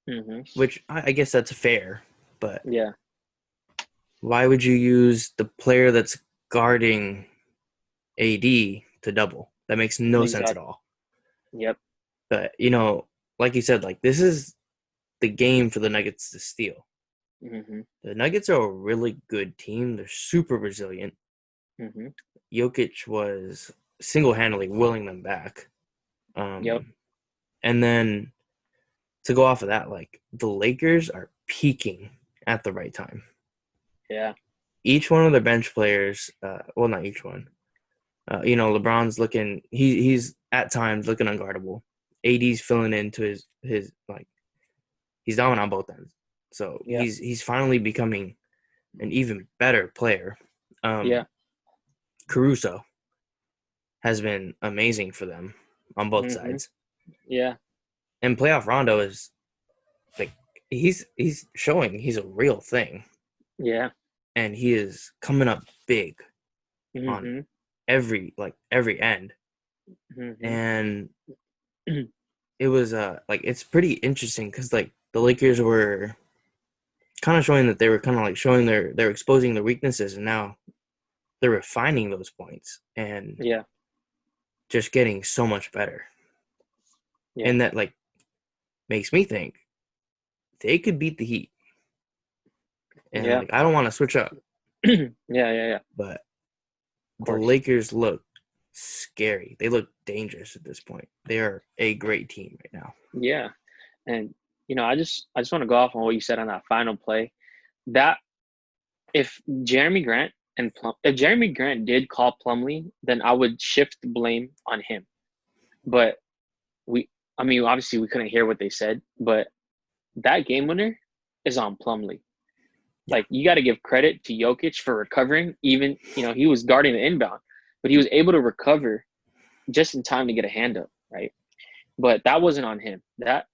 Mhm. which I guess that's fair. But Yeah. why would you use the player that's guarding AD to double? That makes no sense at Exactly. all. Yep. But like you said, like this is the game for the Nuggets to steal. Mhm. The Nuggets are a really good team. They're super resilient. Mhm. Jokic was single-handedly willing them back. Yep. And then to go off of that, like the Lakers are peaking at the right time. Yeah. Each one of their bench players, well, not each one. LeBron's looking. He's at times looking unguardable. AD's filling into his like he's dominant on both ends. So Yeah. he's finally becoming an even better player. Yeah. Caruso has been amazing for them on both Mhm. sides. Yeah. And playoff Rondo is like he's showing he's a real thing, Yeah. and he is coming up big on Mhm. every end. Mhm. And it was like it's pretty interesting because like the Lakers were kind of showing that they were kind of like showing they're exposing their weaknesses, and now they're refining those points and Yeah. just getting so much better. Yeah. And that like makes me think they could beat the Heat. And Yeah. like I don't want to switch up, Yeah. Yeah. Yeah. but Of the course. Lakers look scary. They look dangerous at this point. They are a great team right now. Yeah. And I just want to go off on what you said on that final play. That if Jeremy Grant if Jeremy Grant did call Plumlee, then I would shift the blame on him. But we I mean, obviously we couldn't hear what they said, but that game winner is on Plumlee. Yeah. Like, you got to give credit to Jokic for recovering. Even, he was guarding the inbound, but he was able to recover just in time to get a hand up, right? But that wasn't on him. That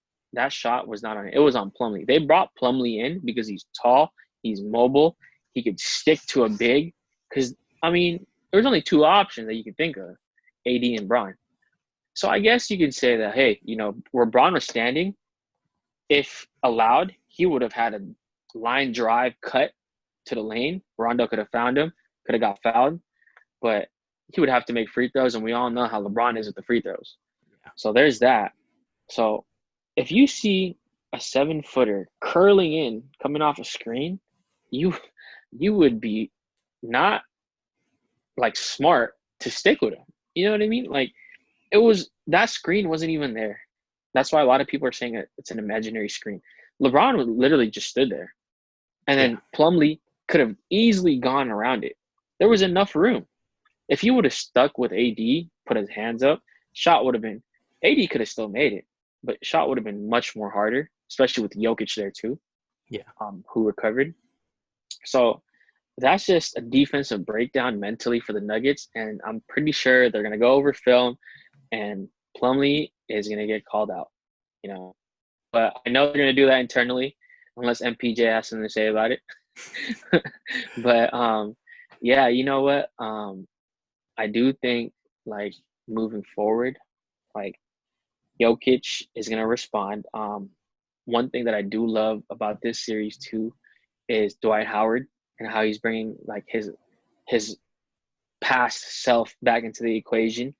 shot was not on him. It was on Plumlee. They brought Plumlee in because he's tall, he's mobile, he could stick to a big. Because, I mean, there's only two options that you can think of, AD and Bron. So I guess you could say that, hey, where Bron was standing, if allowed, he would have had a line drive cut to the lane. Rondo could have found him, could have got fouled, but he would have to make free throws, and we all know how LeBron is with the free throws. So there's that. So if you see a 7-footer curling in, coming off a screen, you would be not like smart to stick with him. You know what I mean? Like, that screen wasn't even there. That's why a lot of people are saying it's an imaginary screen. LeBron literally just stood there. And then Plumlee could have easily gone around it. There was enough room. If he would have stuck with AD, put his hands up, shot would have been – AD could have still made it, but shot would have been much more harder, especially with Jokic there too, who recovered. So that's just a defensive breakdown mentally for the Nuggets, and I'm pretty sure they're going to go over film, and Plumlee is going to get called out, But I know they're going to do that internally, unless MPJ has something to say about it. But, yeah, you know what? I do think, like, moving forward, like, Jokic is going to respond. One thing that I do love about this series, too, is Dwight Howard and how he's bringing, like, his past self back into the equation.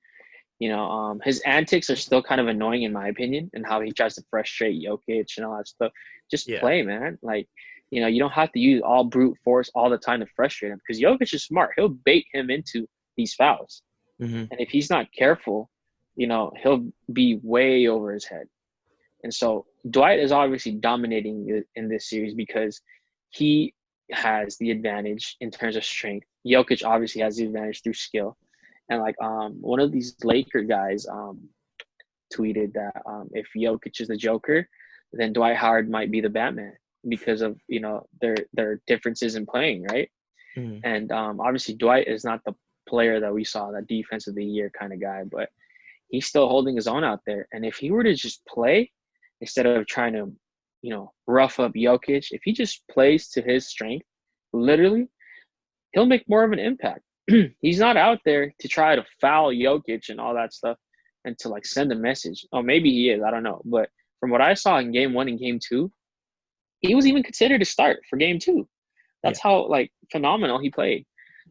His antics are still kind of annoying in my opinion, and how he tries to frustrate Jokic and all that stuff. Just play, man. Like, you don't have to use all brute force all the time to frustrate him, because Jokic is smart. He'll bait him into these fouls. Mm-hmm. And if he's not careful, he'll be way over his head. And so Dwight is obviously dominating in this series because he has the advantage in terms of strength. Jokic obviously has the advantage through skill. And like one of these Laker guys tweeted that if Jokic is the Joker, then Dwight Howard might be the Batman because of their differences in playing, right? Mm-hmm. And obviously Dwight is not the player that we saw, that defense of the year kind of guy, but he's still holding his own out there. And if he were to just play instead of trying to rough up Jokic, if he just plays to his strength, literally, he'll make more of an impact. He's not out there to try to foul Jokic and all that stuff and to like send a message. Oh, maybe he is. I don't know. But from what I saw in game 1 and game 2, he was even considered to start for game 2. That's how like phenomenal he played.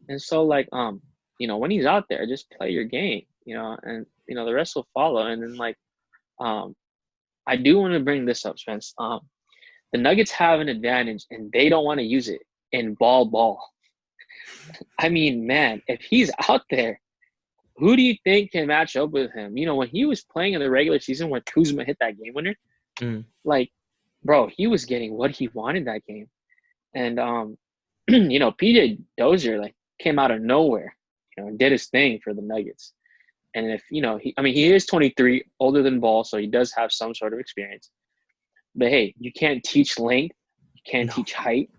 And so like when he's out there, just play your game, and the rest will follow. And then like I do want to bring this up, Spence. The Nuggets have an advantage and they don't want to use it in ball. I mean, man, if he's out there, who do you think can match up with him? When he was playing in the regular season when Kuzma hit that game winner, like, bro, he was getting what he wanted that game. And, PJ Dozier, like, came out of nowhere, and did his thing for the Nuggets. And if, he is 23, older than Ball, so he does have some sort of experience. But, hey, you can't teach length. You can't teach height.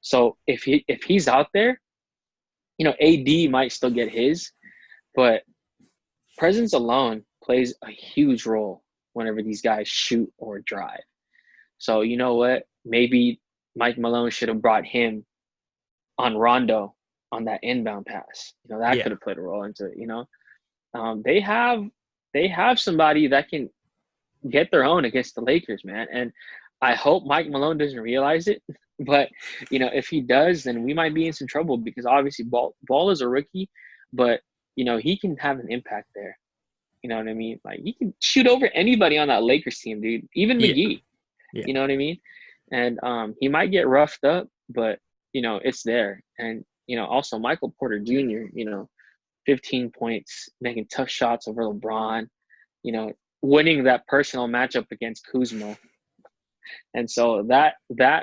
So if he's out there, AD might still get his, but presence alone plays a huge role whenever these guys shoot or drive. So you know what? Maybe Mike Malone should have brought him on Rondo on that inbound pass. That could have played a role into it. They have somebody that can get their own against the Lakers, man. And I hope Mike Malone doesn't realize it. But, if he does, then we might be in some trouble because obviously Ball is a rookie, but, he can have an impact there. You know what I mean? Like, he can shoot over anybody on that Lakers team, dude. Even McGee. Yeah. You know what I mean? And he might get roughed up, but, it's there. And, also Michael Porter Jr., 15 points, making tough shots over LeBron, winning that personal matchup against Kuzma. And so that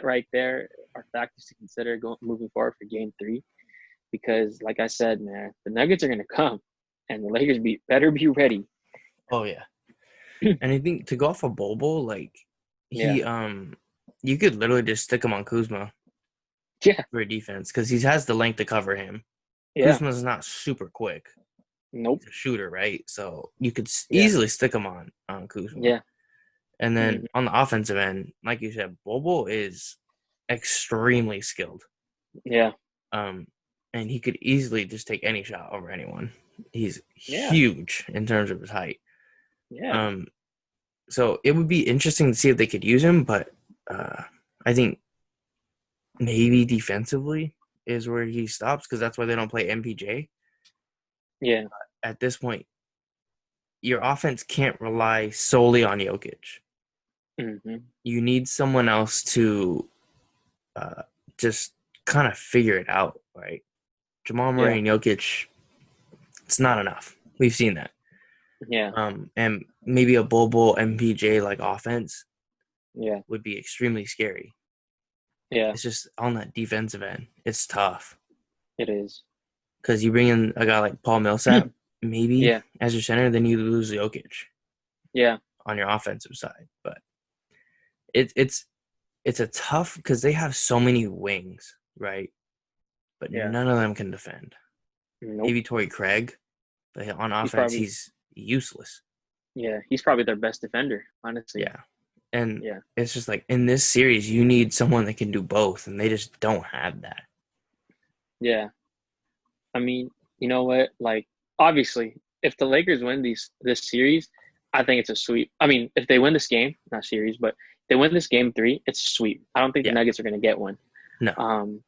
right there are factors to consider moving forward for game 3, because like I said, man, the Nuggets are going to come and the Lakers better be ready. Oh, yeah. And I think to go off of Bobo, like Yeah. he you could literally just stick him on Kuzma Yeah. for defense because he has the length to cover him. Yeah. Kuzma's not super quick. Nope. He's a shooter, right? So you could Yeah. easily stick him on Kuzma. Yeah. And then Hmm. on the offensive end, like you said, Bobo is extremely skilled. Yeah. Um, and he could easily just take any shot over anyone. He's Yeah. huge in terms of his height. Yeah. Um, so it would be interesting to see if they could use him, but I think maybe defensively is where he stops because that's why they don't play MPJ. Yeah. At this point, your offense can't rely solely on Jokic. Hmm. You need someone else to uh, just kind of figure it out, right? Jamal Murray Yeah. and Jokic, it's not enough. We've seen that. Yeah. And maybe a Bobo MPJ like offense Yeah. would be extremely scary. Yeah. It's just on that defensive end, it's tough It is. because you bring in a guy like Paul Millsap, maybe Yeah. as your center, then you lose Jokic Yeah. on your offensive side. But it's a tough because they have so many wings, right? But Yeah. none of them can defend. Nope. Maybe Torrey Craig, but on He's offense, probably he's useless. yeah. He's probably their best defender, honestly. Yeah. And Yeah. it's just like in this series, you need someone that can do both, and they just don't have that. Yeah. I mean, you know what? Like, obviously, if the Lakers win this series, I think it's a sweep. I mean, if they win this game, not series, but if they win this game three, it's a sweep. I don't think the Yeah. Nuggets are going to get one. No.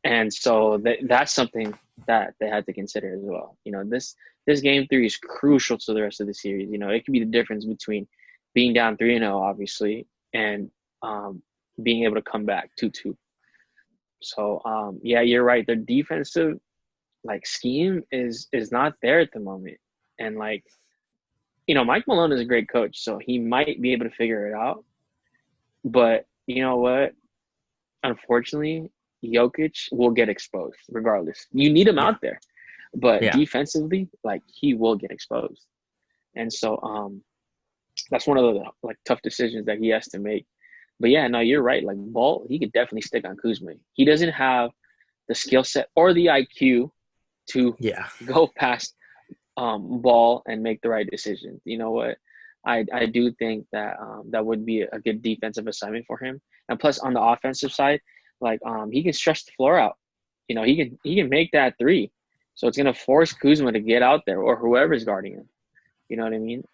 And so that's something that they had to consider as well. You know, this game three is crucial to the rest of the series. You know, it could be the difference between being down 3-0, obviously, and being able to come back 2-2. So yeah, you're right. Their defensive like scheme is not there at the moment, and like Mike Malone is a great coach, so he might be able to figure it out. But you know what? Unfortunately, Jokic will get exposed regardless. You need him Yeah. out there, but Yeah. defensively, like he will get exposed, and so that's one of the like tough decisions that he has to make. But yeah, no, you're right. Like Ball, he could definitely stick on Kuzma. He doesn't have the skill set or the IQ to Yeah. go past Ball and make the right decision. You know what? I do think that that would be a good defensive assignment for him. And plus, on the offensive side, like he can stretch the floor out. You know, he can make that three. So it's gonna force Kuzma to get out there or whoever's guarding him. You know what I mean?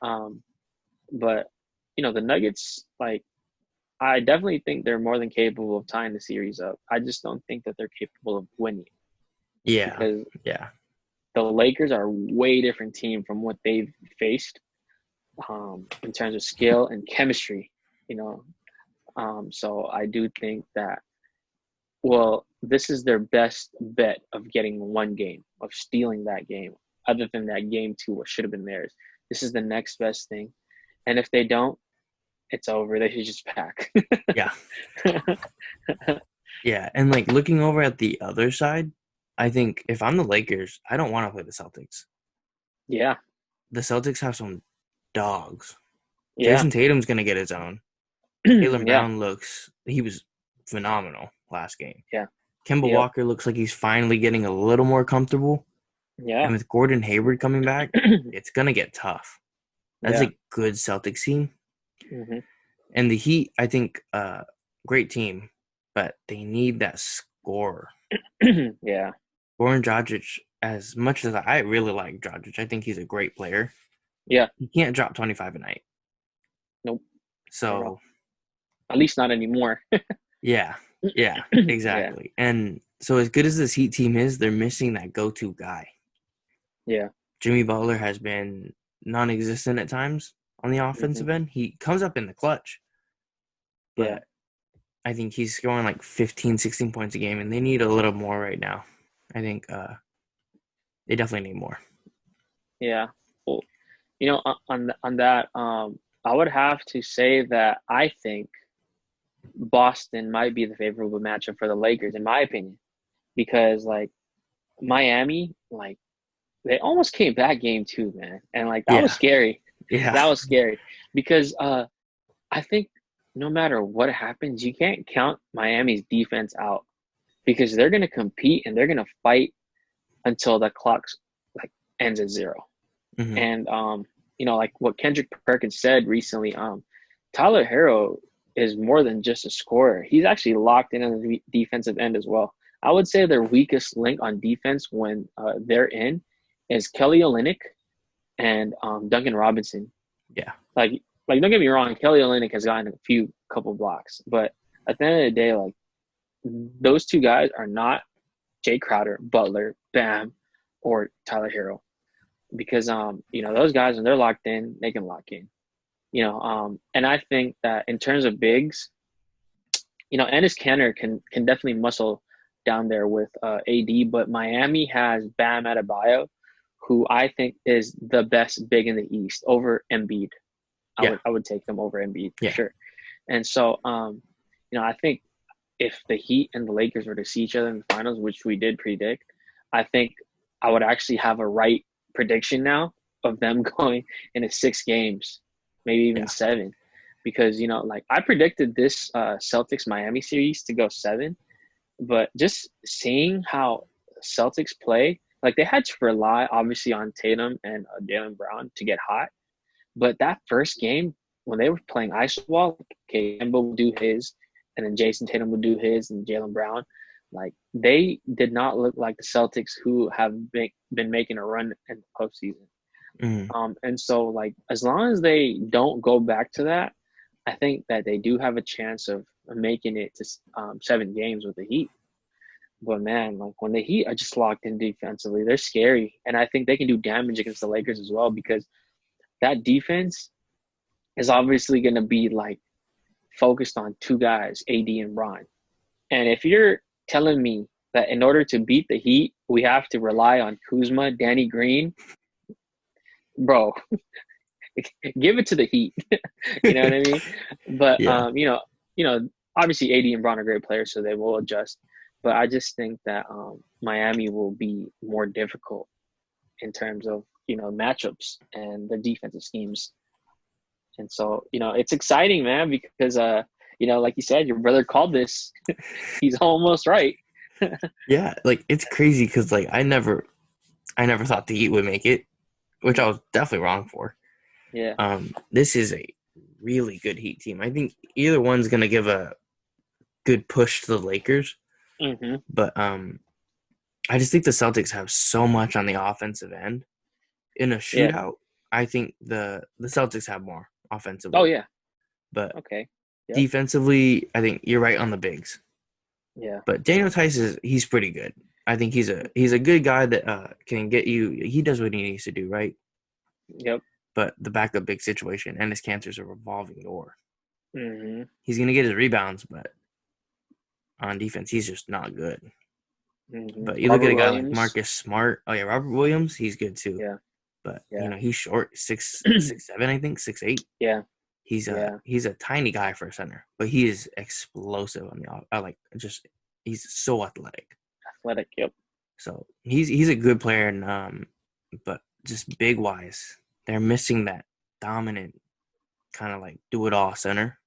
But the Nuggets, like I definitely think they're more than capable of tying the series up. I just don't think that they're capable of winning Yeah. because Yeah. the Lakers are a way different team from what they've faced in terms of skill and chemistry. You know, so I do think that this is their best bet of getting one game, of stealing that game, other than that game two, what should have been theirs. This is the next best thing. And if they don't, it's over. They should just pack. Yeah. Yeah. And like looking over at the other side, I think if I'm the Lakers, I don't want to play the Celtics. Yeah. The Celtics have some dogs. Yeah. Jason Tatum's gonna get his own. Jaylen Yeah. Brown he was phenomenal last game. Yeah. Kemba Yep. Walker looks like he's finally getting a little more comfortable. Yeah. And with Gordon Hayward coming back, it's gonna get tough. That's Yeah. a good Celtics team. Hmm. And the Heat, I think, great team, but they need that scorer. Yeah. Goran Dragic, as much as I really like Dragic, I think he's a great player. Yeah. He can't drop 25 a night. Nope. So, at least not anymore. yeah, Yeah. exactly. And so as good as this Heat team is, they're missing that go-to guy. Yeah. Jimmy Butler has been non-existent at times on the Hmm. offensive end. He comes up in the clutch, Yeah. but I think he's scoring like 15, 16 points a game, and they need a little more right now. I think they definitely need more. Yeah. Well, on that, I would have to say that I think Boston might be the favorable matchup for the Lakers, in my opinion, because like Miami, like they almost came back game two, man, and like that was Yeah, scary. yeah, That was scary. because I think no matter what happens, you can't count Miami's defense out because they're going to compete and they're going to fight until the clock's like ends at zero. Hmm. And like what Kendrick Perkins said recently, Tyler Harrow is more than just a scorer. He's actually locked in on the defensive end as well. I would say their weakest link on defense when they're in is Kelly Olynyk and Duncan Robinson. Yeah. Like don't get me wrong, Kelly Olynyk has gotten a couple blocks, but at the end of the day, like those two guys are not Jay Crowder, Butler, Bam, or Tyler Harrow because those guys when they're locked in, they can lock in. And I think that in terms of bigs, Ennis Kanter can definitely muscle down there with AD, but Miami has Bam Adebayo, who I think is the best big in the East over Embiid. Yeah. I would take them over Embiid for Yeah. sure. And so I think if the Heat and the Lakers were to see each other in the finals, which we did predict, I think I would actually have a right prediction now of them going into 6 games, maybe even Yeah. 7. Because, like I predicted this Celtics Miami series to go 7, but just seeing how Celtics play, like they had to rely obviously on Tatum and Jaylen Brown to get hot. But that first game, when they were playing iso ball, okay, Kemba would do his, and then Jason Tatum would do his, and Jaylen Brown, like they did not look like the Celtics who have been making a run in the postseason. Hmm. And so, like, as long as they don't go back to that, I think that they do have a chance of making it to 7 games with the Heat. But man, like when the Heat are just locked in defensively, they're scary, and I think they can do damage against the Lakers as well because that defense is obviously going to be like focused on 2 guys, AD and Bron. And if you're telling me that in order to beat the Heat, we have to rely on Kuzma, Danny Green, bro, give it to the Heat. You know what I mean? But Yeah. obviously AD and Bron are great players, so they will adjust. But I just think that Miami will be more difficult in terms of matchups and the defensive schemes. And so it's exciting, man, because like you said, your brother called this. He's almost right. Yeah. Like it's crazy because like I never thought the Heat would make it, which I was definitely wrong for. Yeah. This is a really good Heat team. I think either one's gonna give a good push to the Lakers, Mm-hmm. but I just think the Celtics have so much on the offensive end. In a Yeah. shootout, I think the Celtics have more Oh offensively, yeah. but Okay. Yep. defensively, I think you're right on the bigs. Yeah. But Daniel Tice he's pretty good. I think he's a good guy that can get you. He does what he needs to do, right? Yep. But the backup big situation and his cancer's a revolving door. Mm-hmm. He's gonna get his rebounds, but on defense, he's just not good. Mm-hmm. But you look at Robert a guy like Williams. Marcus Smart. Oh yeah, Robert Williams, he's good too. Yeah. But Yeah. he's short, 6'7", I think, 6'8". Yeah. He's Yeah. a tiny guy for a center, but he is explosive on the off. He's so athletic. Athletic. Yep. So he's a good player, and but just big wise, they're missing that dominant kind of like do it all center.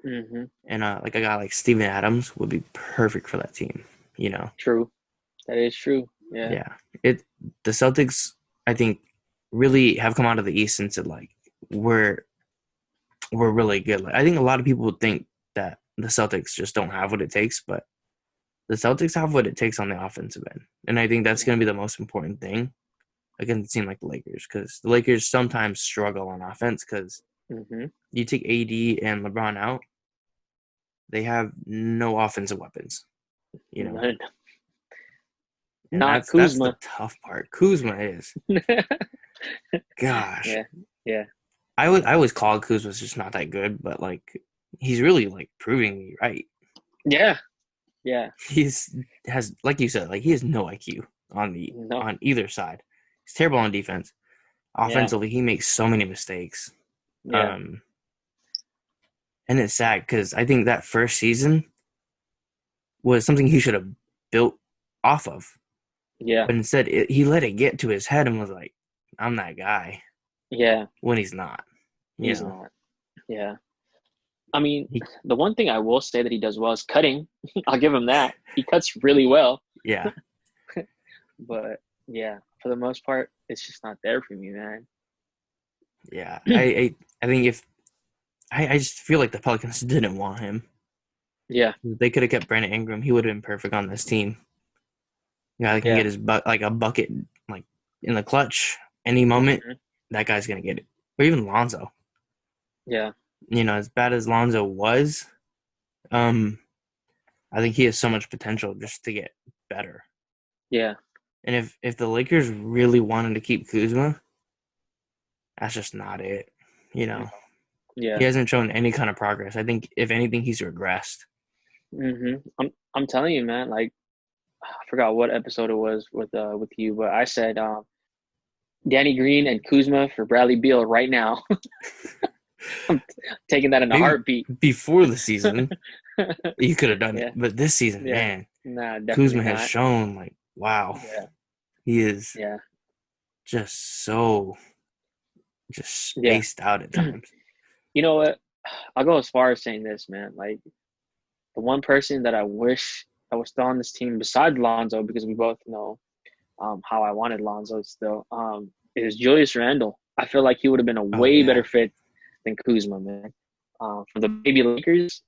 Mm-hmm. And like a guy like Steven Adams would be perfect for that team. True. That is true. Yeah. Yeah. The Celtics, I think, really have come out of the East and said like we're really good. Like, I think a lot of people think that the Celtics just don't have what it takes, but the Celtics have what it takes on the offensive end, and I think that's going to be the most important thing against a team like the Lakers, because the Lakers sometimes struggle on offense because Mm-hmm. you take AD and LeBron out, they have no offensive weapons, None. and Not that's the Kuzma. tough part. Kuzma is, gosh, Yeah. Yeah. I always called Kuzma's just not that good, but like he's really like proving me right. Yeah. Yeah. He's has like you said, like he has no IQ No. on either side. He's terrible on defense. Yeah. Offensively, he makes so many mistakes. Yeah. Um, and it's sad because I think that first season was something he should have built off of. Yeah. But instead, he let it get to his head and was like, I'm that guy Yeah. when he's not, you He's know? not. Yeah. I mean, He, the one thing I will say that he does well is cutting. I'll give him that. He cuts really well. yeah, But yeah, for the most part, it's just not there for me, man. yeah. I think if I just feel like the Pelicans didn't want him. Yeah, They could have kept Brandon Ingram. He would have been perfect on this team. Guy that can yeah. get his like a bucket like in the clutch any moment. Hmm. That guy's gonna get it. Or even Lonzo. Yeah, As bad as Lonzo was, um, I think he has so much potential just to get better. yeah. And if the Lakers really wanted to keep Kuzma, that's just not it. You Mm, know, he yeah. hasn't shown any kind of progress. I think if anything, he's regressed. I'm telling you, man, like I forgot what episode it was with you, but I said Danny Green and Kuzma for Bradley Beal right now. I'm taking that in a Maybe heartbeat. before the season, you could have done it, Yeah, but this season, yeah. man, Nah, definitely Kuzma has not. shown like, wow, Yeah, he is yeah, just so just yeah. spaced out at times. You know what? I'll go as far as saying this, man. Like the one person that I wish I was still on this team besides Lonzo, because we both know how I wanted Lonzo still, is Julius Randle. I feel like he would have been a Oh way better yeah, fit than Kuzma, man. For the baby Lakers,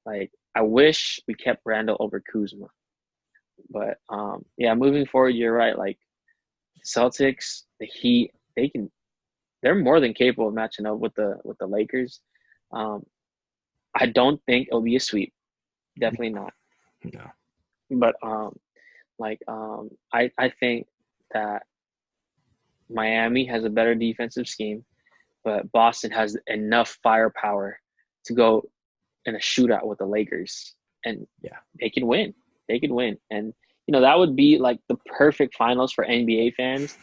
like I wish we kept Randle over Kuzma. But yeah, moving forward, you're right. Like the Celtics, the Heat, they're more than capable of matching up with the Lakers. Um, I don't think it'll be a sweep. Definitely not. no, But I think that Miami has a better defensive scheme, but Boston has enough firepower to go in a shootout with the Lakers, and yeah, they can win. They could win, and that would be like the perfect finals for NBA fans.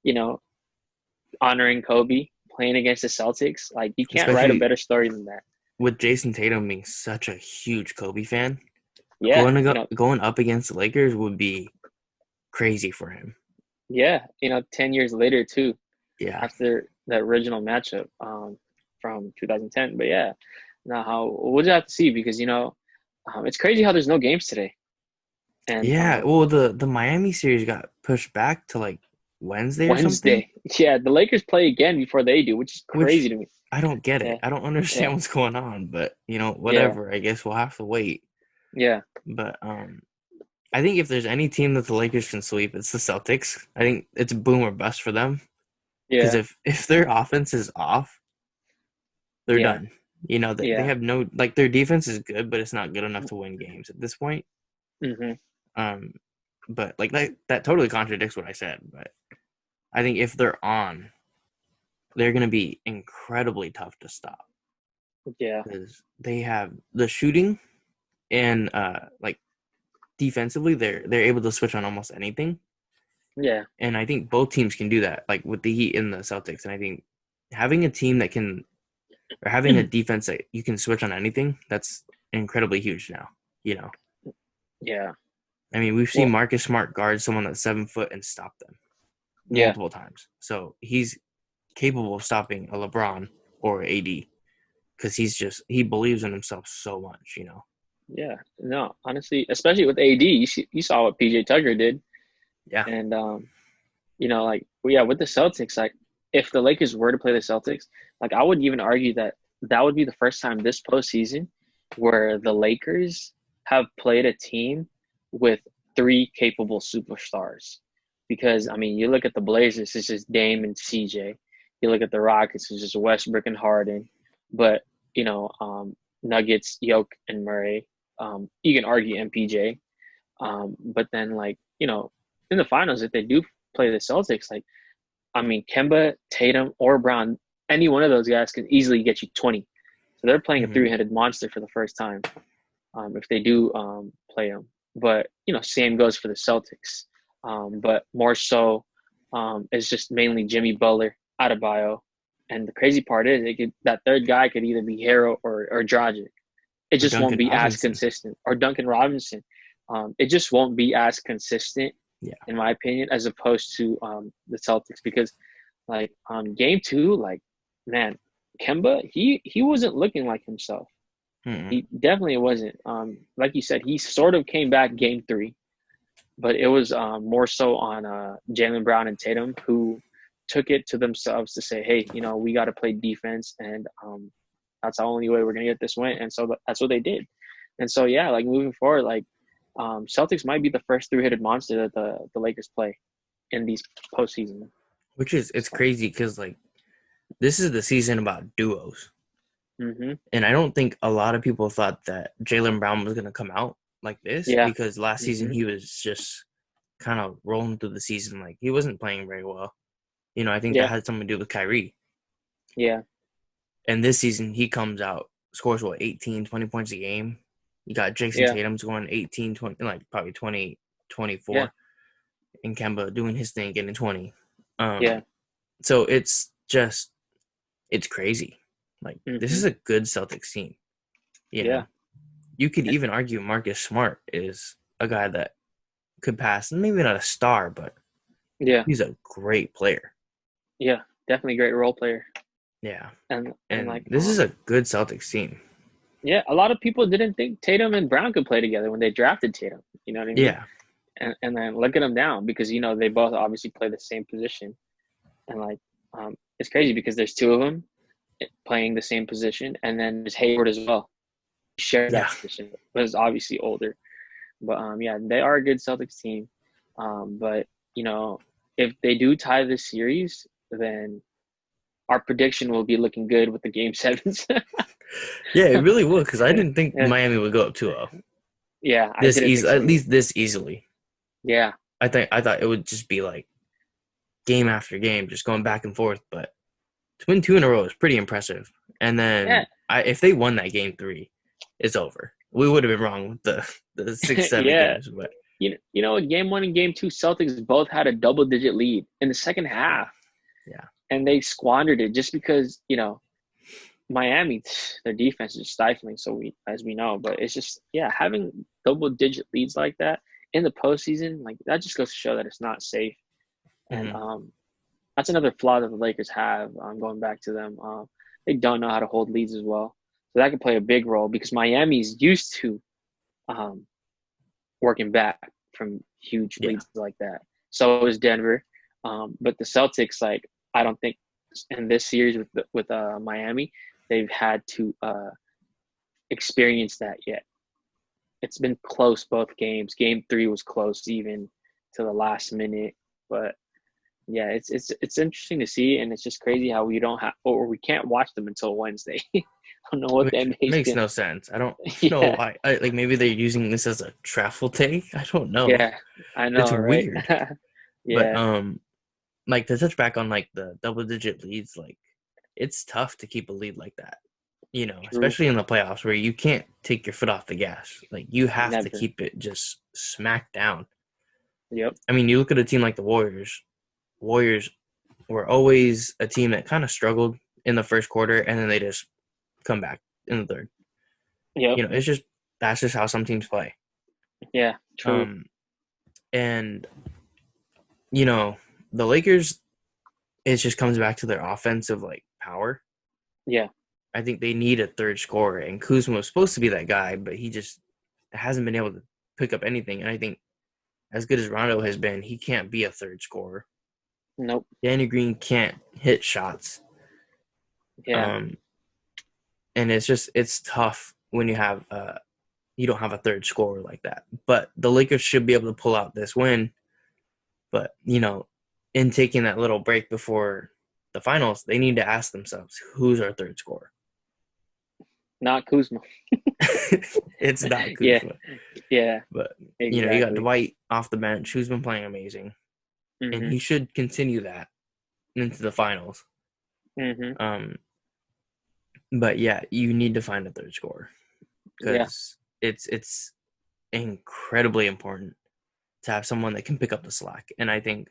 You know, honoring Kobe, playing against the Celtics. Like you can't write a especially better story than that. with Jason Tatum being such a huge Kobe fan, Yeah, going up against the Lakers would be crazy for him. yeah, 10 years later too, Yeah, after the original matchup from 2010. But yeah, now we'll just have to see because it's crazy how there's no games today. And yeah. Well, the Miami series got pushed back to like Wednesday or something, Wednesday, yeah, the Lakers play again before they do, which is which crazy to me. I don't get it. Yeah, I don't understand yeah, what's going on, but yeah, whatever. I guess we'll have to wait. yeah, But I think if there's any team that the Lakers can sweep, it's the Celtics. I think it's boom or bust for them because yeah, if their offense is off, they're yeah, done. They yeah. have no like their defense is good, but it's not good enough to win games at this point. Hmm. Um, but like that totally contradicts what I said. But I think if they're on, they're going to be incredibly tough to stop Yeah, because they have the shooting and like defensively, they're able to switch on almost anything. yeah, And I think both teams can do that, like with the Heat and the Celtics. And I think having a team that can, or having a defense that you can switch on anything, that's incredibly huge now. You know, yeah. I mean, we've seen Well, Marcus Smart guard someone that's 7 foot and stop them yeah, multiple times. So he's capable of stopping a LeBron or AD because he believes in himself so much. yeah. No, honestly, especially with AD, you saw what PJ Tucker did, Yeah. and like well, yeah, with the Celtics, like if the Lakers were to play the Celtics, like I would even argue that that would be the first time this postseason where the Lakers have played a team with three capable superstars. Because I mean, you look at the Blazers, it's just Dame and CJ. You look at the Rockets, it's just Westbrook and Harden. But Nuggets, Yoke and Murray. You can argue MPJ. But then in the finals, if they do play the Celtics, like I mean, Kemba, Tatum, or Brown, any one of those guys can easily get you 20. So they're playing a Mm-hmm. three-headed monster for the first time if they do play them. But same goes for the Celtics. But more so, it's just mainly Jimmy Butler, Adebayo, and the crazy part is that third guy could either be Harrow or Dragic. It Or just won't Duncan be as Robinson. consistent. Or Duncan Robinson. It just won't be as consistent, Yeah. in my opinion, as opposed to the Celtics because like on game two, like man, Kemba, he wasn't looking like himself. Mm-mm. He definitely wasn't. Like you said, he sort of came back game three, but it was more so on Jaylen Brown and Tatum who took it to themselves to say, hey, we got to play defense, and that's the only way we're gonna get this win. And so that's what they did. And so yeah, like moving forward, like Celtics might be the first three-headed monster that the Lakers play in these postseason. Which is it's So, crazy because like this is the season about duos, mm-hmm. and I don't think a lot of people thought that Jaylen Brown was gonna come out like this Yeah. because last season Mm-hmm. he was just kind of rolling through the season like he wasn't playing very well. I think that Yeah. had something to do with Kyrie. Yeah. And this season he comes out, scores 18, 20 points a game. You got Jason Yeah. Tatum scoring 18, 20, like probably 20, Yeah. 24, and Kemba doing his thing, getting 20. Yeah. So it's crazy. Like this Mm-hmm. is a good Celtics team. You know, Yeah. you could even argue Marcus Smart is a guy that could pass, maybe not a star, but Yeah. he's a great player. Yeah. Definitely a great role player. Yeah. And And like this is a good Celtics team. yeah, a lot of people didn't think Tatum and Brown could play together when they drafted Tatum. You know what I mean? Yeah. And then look at them now because they both obviously play the same position. And like it's crazy because there's two of them playing the same position, and then there's Hayward as well. He shares Yeah. that position, but is obviously older. But yeah, they are a good Celtics team. But if they do tie this series, then our prediction will be looking good with the game sevens. Yeah, it really will because I didn't think Yeah, Miami would go up 2-0 yeah, I this didn't easy, think so at either. least this easily. Yeah, I thought it would just be like game after game, just going back and forth. But to win two in a row is pretty impressive. And yeah, then if they won that game three, it's over. We would have been wrong with the 6-7 yeah. games, but Game one and game two, Celtics both had a double-digit lead in the second half, yeah, and they squandered it just because Miami, their defense is stifling. So as we know, but it's just having double-digit leads like that in the postseason, like that just goes to show that it's not safe. And mm-hmm. that's another flaw that the Lakers have. Going back to them, they don't know how to hold leads as well. So that could play a big role because Miami's used to um, working back from huge Yeah, leads like that. So is Denver, but the Celtics, like I don't think in this series with Miami, they've had to experience that yet. It's been close both games. Game three was close even to the last minute, but yeah, it's interesting to see, and it's just crazy how we don't have or we can't watch them until Wednesday. I don't know what the which NBA's makes doing. no sense. I don't know Yeah, why. Like maybe they're using this as a travel take. I don't know. yeah, I It's know, right? weird. But Yeah, like to touch back on like the double digit leads, like it's tough to keep a lead like that. true. Especially in the playoffs where you can't take your foot off the gas. Like you have to Never. keep it just smacked down. Yep. I mean, you look at a team like the Warriors. Warriors were always a team that kind of struggled in the first quarter and then they just come back in the third. Yep. It's just that's just how some teams play. Yeah. True. Um and the Lakers, it just comes back to their offensive like power. Yeah. I think they need a third scorer, and Kuzma was supposed to be that guy, but he just hasn't been able to pick up anything. And I think as good as Rondo has been, he can't be a third scorer. Nope. Danny Green can't hit shots. Yeah. And it's tough when you don't have a third scorer like that. But the Lakers should be able to pull out this win. But, in taking that little break before the finals, they need to ask themselves, who's our third scorer? Not Kuzma. It's not Yeah. Kuzma. Yeah. But, you got Exactly. Dwight off the bench, who's been playing amazing. And Mhm. he should continue that into the finals. Mhm. But, yeah, you need to find a third scorer Yeah. because it's incredibly important to have someone that can pick up the slack. And I think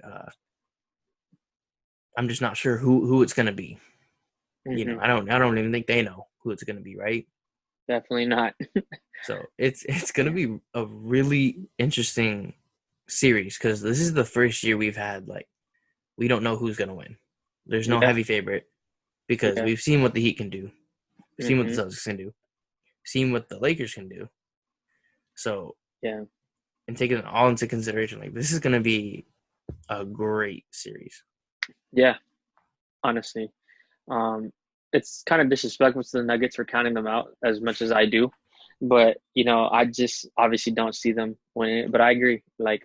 I'm just not sure who it's going to be. Mhm. I don't even think they know who it's going to be, right? Definitely not. So it's going to be a really interesting series because this is the first year we've had like we don't know who's going to win. There's no Yeah. heavy favorite. because Yeah. we've seen what the Heat can do. We've seen what the Mhm. Celtics can do. We've seen what the Lakers can do. So, Yeah. and taking it all into consideration, like this is going to be a great series. Yeah. Honestly, um, it's kind of disrespectful to the Nuggets for counting them out as much as I do, but I just obviously don't see them winning it. But I agree. Like,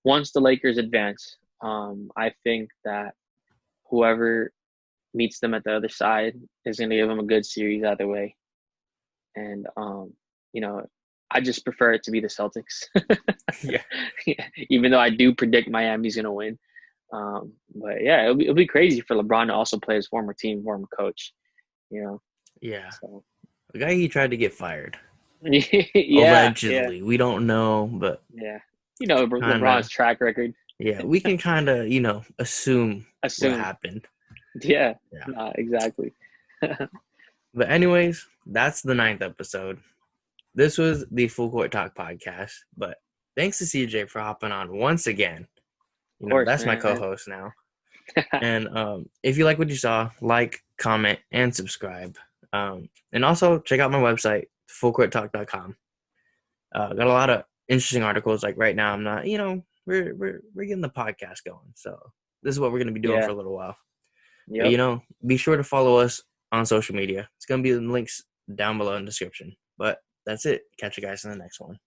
once the Lakers advance, I think that whoever meets them at the other side is going to give them a good series either way. And you know, I just prefer it to be the Celtics, Yeah. even though I do predict Miami's going to win. But yeah, it'll be crazy for LeBron to also play his former team, former coach. You know, Yeah. so The guy he tried to get fired. yeah, yeah, Allegedly. We don't know, but yeah. kind LeBron's of, track record. yeah, we can kind of, assume what Assume, happened. yeah, Yeah. nah, exactly. But anyways, that's the 9th episode. This was the Full Court Talk podcast. But thanks to CJ for hopping on once again. Of course, That's my man. co-host now. And if you like what you saw, like, comment, and subscribe. And also check out my website, fullcourttalk.com. Got a lot of interesting articles. Like right now, I'm not, we're getting the podcast going. So this is what we're gonna be doing for Yeah. a little while. But Yep. be sure to follow us on social media. It's gonna be in the links down below in the description. But that's it. Catch you guys in the next one.